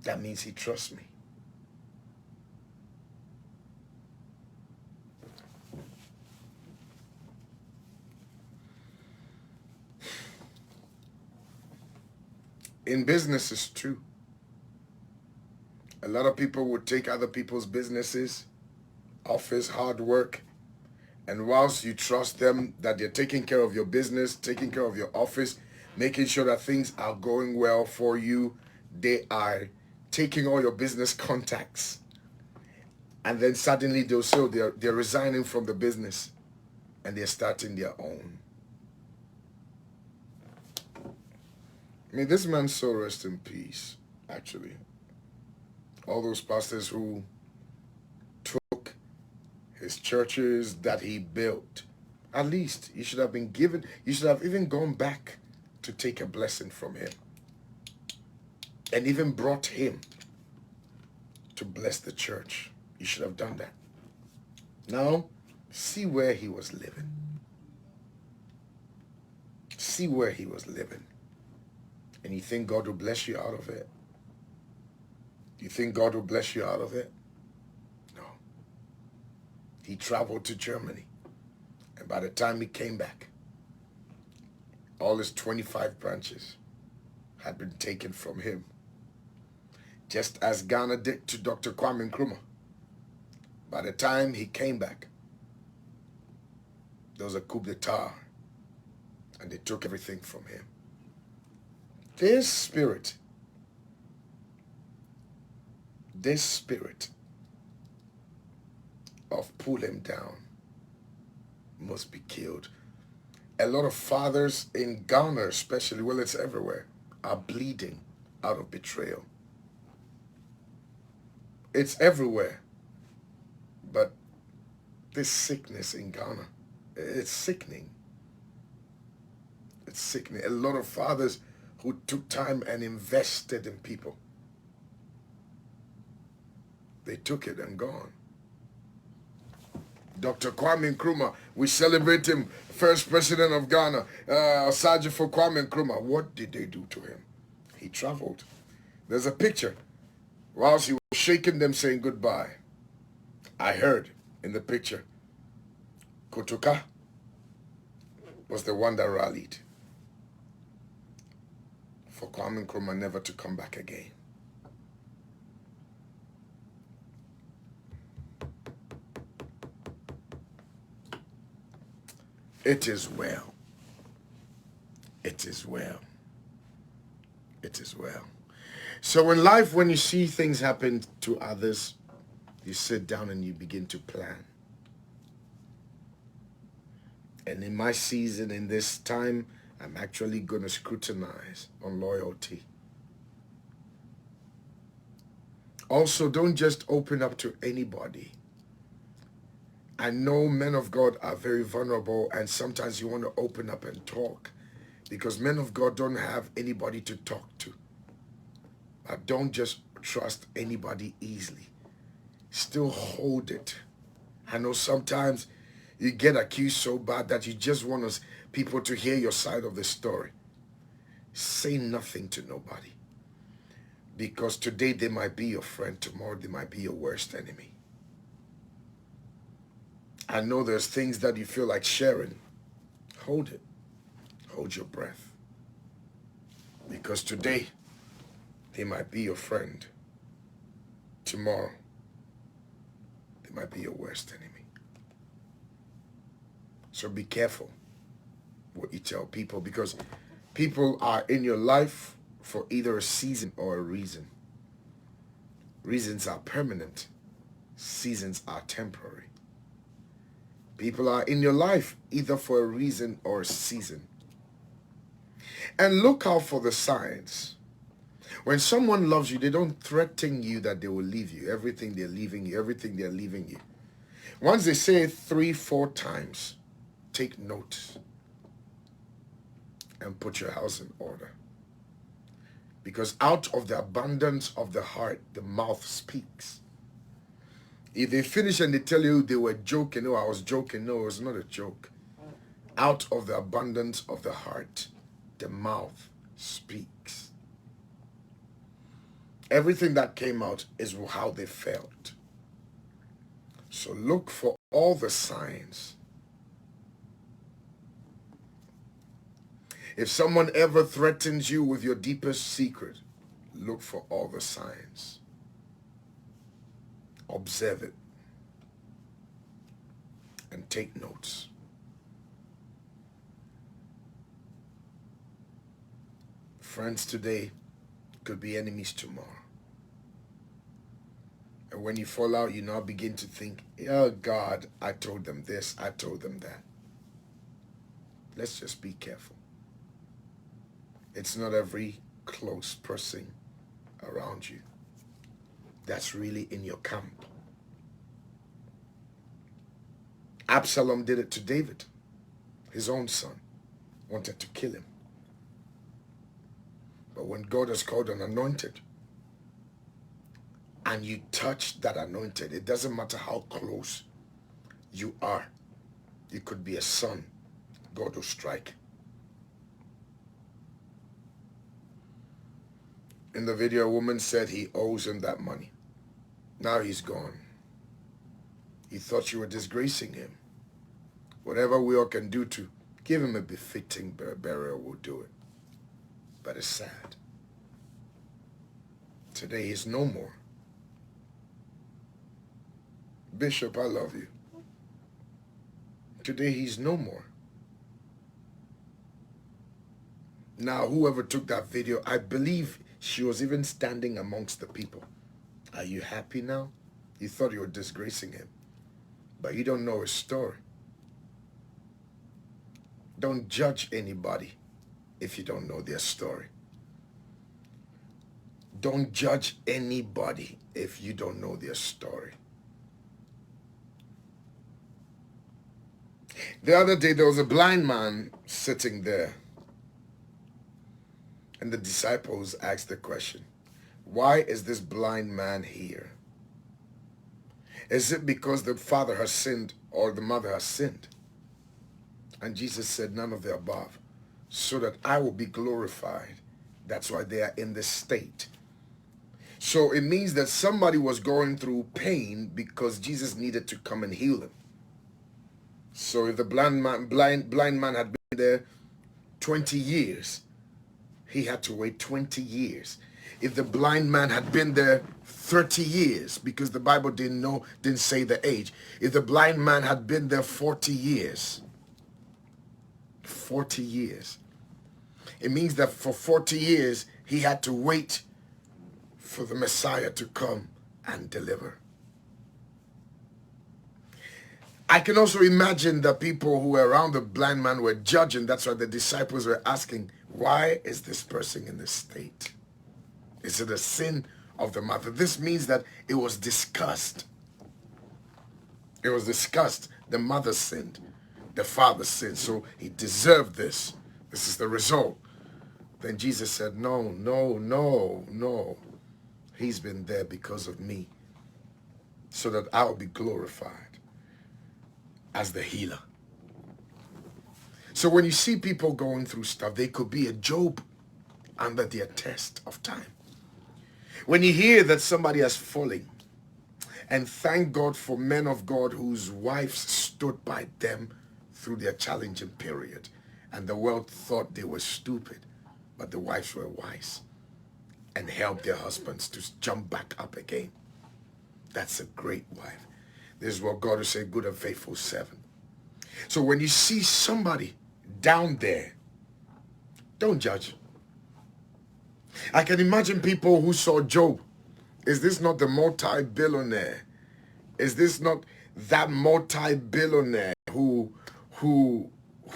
That means he trusts me. In business, it's true. lot of people would take other people's businesses, office, hard work, and whilst you trust them that they're taking care of your business, taking care of your office, making sure that things are going well for you, they are taking all your business contacts. And then suddenly they'll say they're resigning from the business and they're starting their own. May this man's soul rest in peace, actually. All those pastors who took his churches that he built, at least you should have been given, you should have even gone back to take a blessing from him. And even brought him to bless the church. You should have done that. Now, see where he was living. See where he was living. And you think God will bless you out of it? You think God will bless you out of it? No. He traveled to Germany. And by the time he came back, all his 25 branches had been taken from him. Just as Ghana did to Dr. Kwame Nkrumah. By the time he came back, there was a coup d'etat, and they took everything from him. This spirit of pull him down must be killed. A lot of fathers in Ghana especially, well, it's everywhere, are bleeding out of betrayal. It's everywhere. But this sickness in Ghana, it's sickening. It's sickening. A lot of fathers who took time and invested in people, they took it and gone. Dr. Kwame Nkrumah, we celebrate him, first president of Ghana, Osofo Kwame Nkrumah. What did they do to him? He traveled. There's a picture whilst he was shaking them saying goodbye. I heard in the picture, Kotoka was the one that rallied for Kwame Nkrumah never to come back again. It is well. It is well. It is well. So in life, when you see things happen to others, you sit down and you begin to plan. And in my season, in this time, I'm actually going to scrutinize on loyalty. Also, don't just open up to anybody. I know men of God are very vulnerable, and sometimes you want to open up and talk because men of God don't have anybody to talk to. But don't just trust anybody easily. Still hold it. I know sometimes you get accused so bad that you just want people to hear your side of the story. Say nothing to nobody. Because today they might be your friend, tomorrow they might be your worst enemy. I know there's things that you feel like sharing. Hold it. Hold your breath. Because today they might be your friend. Tomorrow they might be your worst enemy. So be careful what you tell people, because people are in your life for either a season or a reason. Reasons are permanent. Seasons are temporary. People are in your life either for a reason or a season. And look out for the signs. When someone loves you, they don't threaten you that they will leave you. Everything they're leaving you, everything they're leaving you. Once they say it 3-4 times, take note and put your house in order. Because out of the abundance of the heart, the mouth speaks. If they finish and they tell you they were joking, no, I was joking, no, it was not a joke. Out of the abundance of the heart, the mouth speaks. Everything that came out is how they felt. So look for all the signs. If someone ever threatens you with your deepest secret, look for all the signs. Observe it and take notes. Friends today could be enemies tomorrow. And when you fall out, you now begin to think, oh God, I told them this, I told them that. Let's just be careful. It's not every close person around you that's really in your camp. Absalom did it to David. His own son wanted to kill him. But when God has called an anointed, and you touch that anointed, it doesn't matter how close you are. It could be a son. God will strike. In the video, a woman said he owes him that money. Now he's gone. He thought you were disgracing him. Whatever we all can do to give him a befitting burial, we'll do it. But it's sad. Today he's no more. Bishop, I love you. Today he's no more. Now, whoever took that video, I believe she was even standing amongst the people. Are you happy now? You thought you were disgracing him, but you don't know his story. Don't judge anybody if you don't know their story. Don't judge anybody if you don't know their story. The other day, there was a blind man sitting there. And the disciples asked the question, why is this blind man here? Is it because the father has sinned or the mother has sinned? And Jesus said, none of the above, so that I will be glorified. That's why they are in this state. So it means that somebody was going through pain because Jesus needed to come and heal him. So if the blind man had been there 20 years, he had to wait 20 years. If the blind man had been there 30 years, because the Bible didn't say the age. If the blind man had been there 40 years, 40 years, it means that for 40 years, he had to wait for the Messiah to come and deliver. I can also imagine the people who were around the blind man were judging. That's why the disciples were asking, why is this person in this state? Is it a sin of the mother? This means that it was discussed. It was discussed. The mother sinned. The father sinned. So he deserved this. This is the result. Then Jesus said, no, no, no, no. He's been there because of me, so that I will be glorified as the healer. So when you see people going through stuff, they could be a Job under their test of time. When you hear that somebody has fallen, and thank God for men of God whose wives stood by them through their challenging period, and the world thought they were stupid, but the wives were wise and helped their husbands to jump back up again. That's a great wife. This is what God will say, good and faithful servant. So when you see somebody down there, don't judge. I can imagine people who saw Job. Is this not the multi-billionaire? Is this not that multi-billionaire who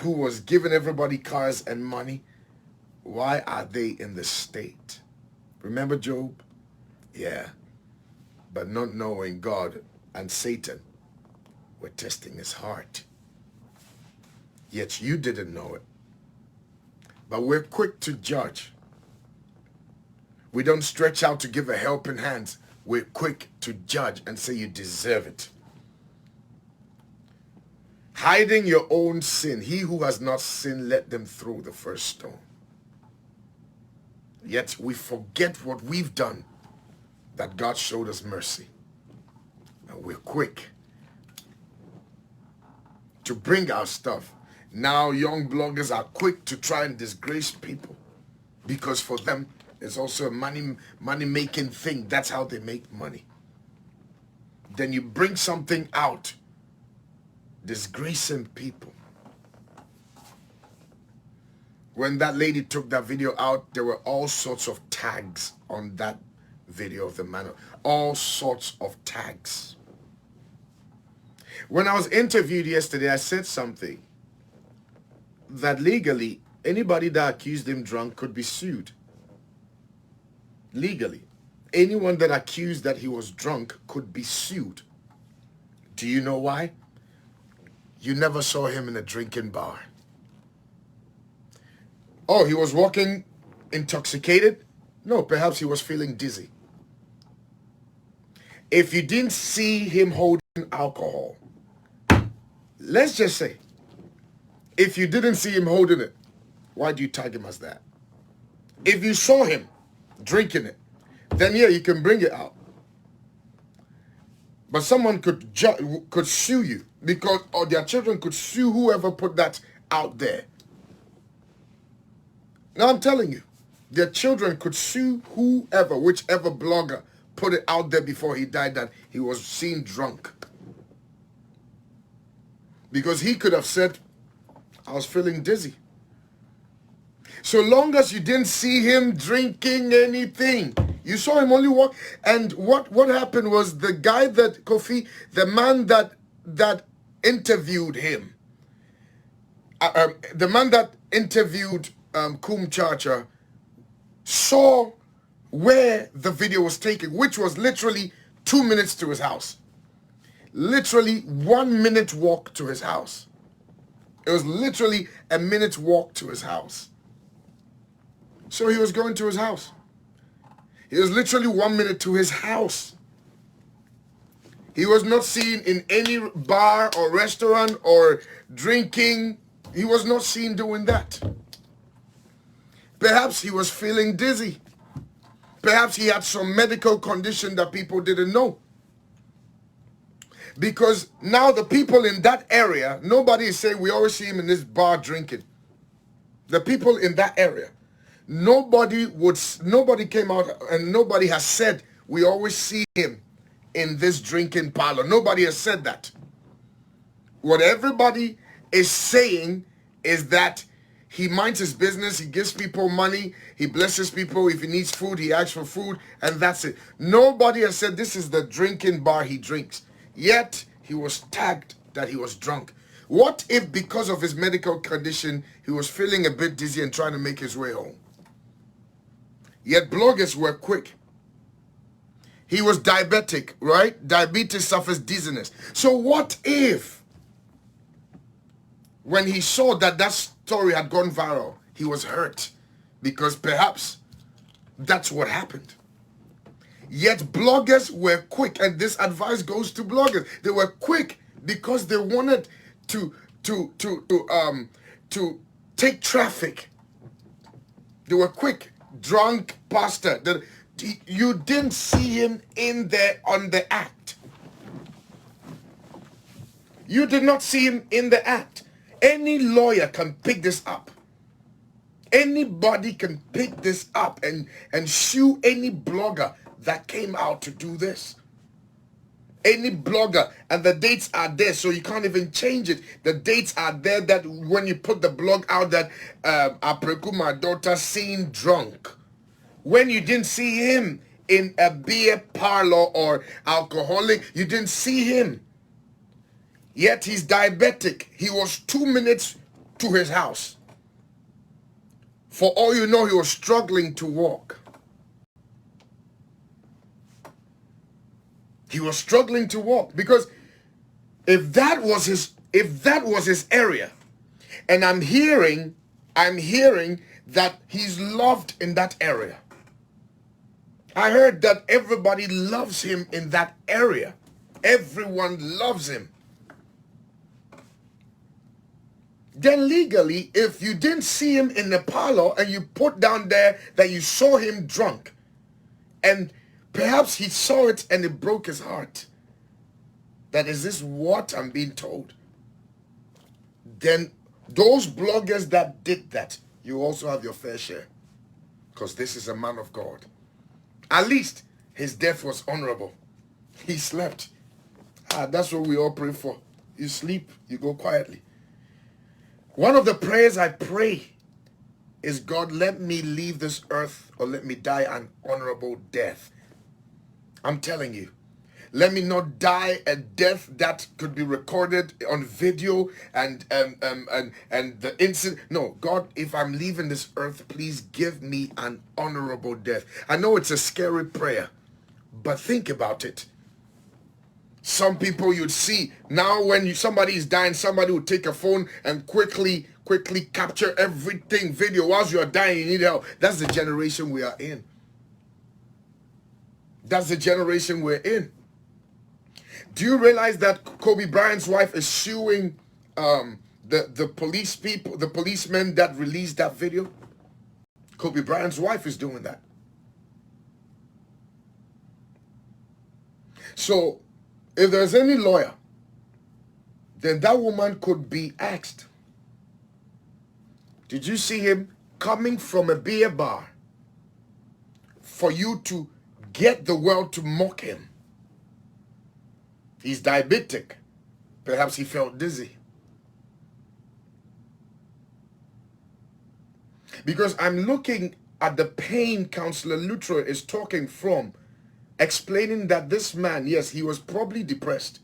was giving everybody cars and money? Why are they in this state? Remember Job? Yeah. But not knowing God and Satan were testing his heart. Yet you didn't know it. But we're quick to judge. We don't stretch out to give a helping hand. We're quick to judge and say you deserve it. Hiding your own sin. He who has not sinned, let them throw the first stone. Yet we forget what we've done, that God showed us mercy. And we're quick to bring our stuff. Now young bloggers are quick to try and disgrace people, because for them it's also a money-making thing. That's how they make money. then you bring something out disgracing people. When that lady took that video out, there were all sorts of tags on that video of the man. All sorts of tags. When I was interviewed yesterday, I said something that legally, anybody that accused him drunk could be sued. Legally. Anyone that accused that he was drunk could be sued. Do you know why? You never saw him in a drinking bar. Oh, he was walking intoxicated? No, perhaps he was feeling dizzy. If you didn't see him holding alcohol, let's just say, if you didn't see him holding it, why do you tag him as that? If you saw him drinking it, then yeah, you can bring it out. But someone could sue you because, or their children could sue whoever put that out there. Now I'm telling you, their children could sue whoever, whichever blogger put it out there before he died that he was seen drunk. Because he could have said, I was feeling dizzy. So long as you didn't see him drinking anything, you saw him only walk. And what happened was the guy that, Kofi, the man that interviewed him, the man that interviewed Kum Chacha saw where the video was taken, which was literally 2 minutes to his house. Literally 1 minute walk to his house. It was literally a minute walk to his house. So he was going to his house. He was literally 1 minute to his house. He was not seen in any bar or restaurant or drinking. He was not seen doing that. Perhaps he was feeling dizzy. Perhaps he had some medical condition that people didn't know. Because now the people in that area, nobody is saying we always see him in this bar drinking. The people in that area, nobody came out and nobody has said we always see him in this drinking parlor. Nobody has said that. What everybody is saying is that he minds his business, he gives people money, he blesses people. If he needs food, he asks for food, and that's it. Nobody has said this is the drinking bar he drinks. Yet, he was tagged that he was drunk. What if because of his medical condition, he was feeling a bit dizzy and trying to make his way home? Yet bloggers were quick. He was diabetic, right? Diabetes suffers dizziness. So what if when he saw that that story had gone viral, he was hurt because perhaps that's what happened. Yet bloggers were quick, and this advice goes to bloggers. They were quick because they wanted to take traffic. They were quick. Drunk pastor. You didn't see him in there on the act. You did not see him in the act. Any lawyer can pick this up. Anybody can pick this up and sue any blogger that came out to do this. Any blogger, and the dates are there, so you can't even change it. The dates are there that when you put the blog out that Apraku, my daughter, seen drunk. When you didn't see him in a beer parlor or alcoholic, you didn't see him. Yet he's diabetic. He was 2 minutes to his house. For all you know, he was struggling to walk. He was struggling to walk because if that was his area, and I'm hearing that he's loved in that area. I heard that everybody loves him in that area. Everyone loves him. Then legally, if you didn't see him in the parlor and you put down there that you saw him drunk, and perhaps he saw it and it broke his heart, that is this what I'm being told? Then those bloggers that did that, you also have your fair share. Because this is a man of God. At least his death was honorable. He slept. That's what we all pray for. You sleep, you go quietly. One of the prayers I pray is, God, let me leave this earth, or let me die an honorable death. I'm telling you, let me not die a death that could be recorded on video and the incident. No, God, if I'm leaving this earth, please give me an honorable death. I know it's a scary prayer, but think about it. Some people you'd see now, when somebody is dying, somebody would take a phone and quickly capture everything, video. Whilst you are dying, you need help. That's the generation we are in. That's the generation we're in. Do you realize that Kobe Bryant's wife is suing the police people, the policemen that released that video? Kobe Bryant's wife is doing that. So if there's any lawyer, then that woman could be asked, did you see him coming from a beer bar for you to get the world to mock him? He's diabetic. Perhaps he felt dizzy. Because I'm looking at the pain Counselor Luther is talking from, explaining that this man, yes, he was probably depressed.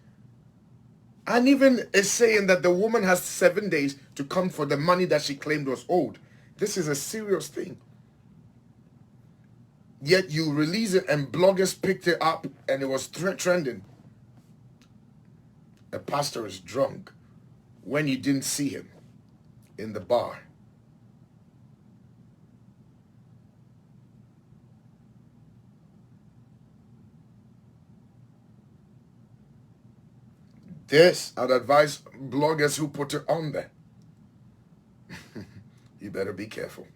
And even is saying that the woman has 7 days to come for the money that she claimed was owed. This is a serious thing. Yet you release it and bloggers picked it up and it was trending. A pastor is drunk when you didn't see him in the bar. This, I'd advise bloggers who put it on there. You better be careful.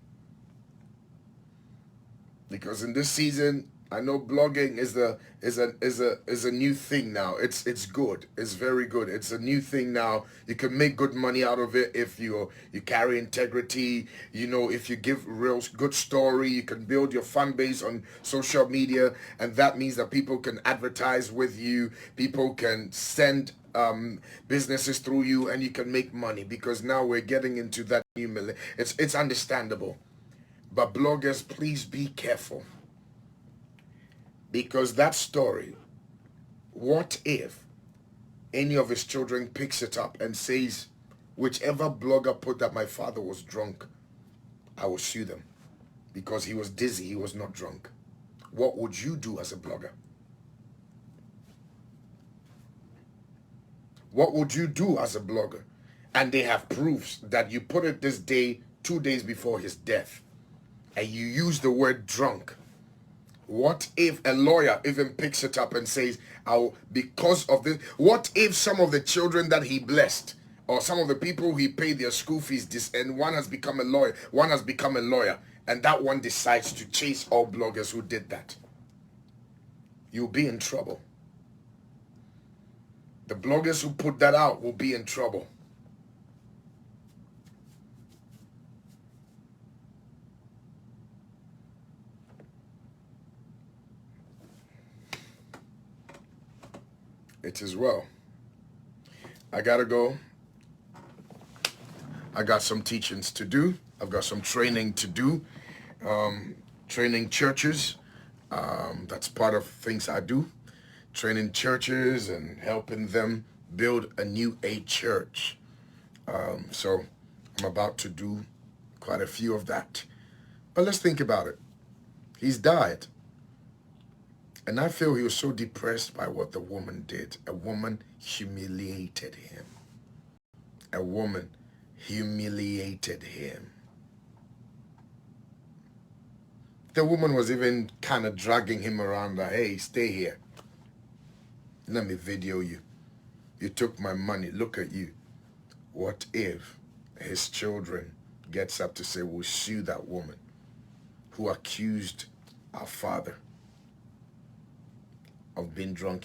Because in this season, I know blogging is a new thing now. It's good. It's very good. It's a new thing now. You can make good money out of it if you carry integrity. You know, if you give real good story, you can build your fan base on social media, and that means that people can advertise with you. People can send businesses through you, and you can make money, because now we're getting into that new millennium. It's understandable. But bloggers, please be careful. Because that story, what if any of his children picks it up and says, whichever blogger put that my father was drunk, I will sue them. Because he was dizzy, he was not drunk. What would you do as a blogger? What would you do as a blogger? And they have proofs that you put it this day, 2 days before his death, and you use the word drunk. What if a lawyer even picks it up and says, because of this? What if some of the children that he blessed, or some of the people he paid their school fees, and one has become a lawyer, and that one decides to chase all bloggers who did that? You'll be in trouble. The bloggers who put that out will be in trouble. It is well. I gotta go. I got some teachings to do. I've got some training to do. Training churches. That's part of things I do. Training churches and helping them build a new age church. So I'm about to do quite a few of that. But let's think about it. He's died. And I feel he was so depressed by what the woman did. A woman humiliated him. A woman humiliated him. The woman was even kind of dragging him around, like, hey, stay here. Let me video you. You took my money. Look at you. What if his children gets up to say, we'll sue that woman who accused our father of being drunk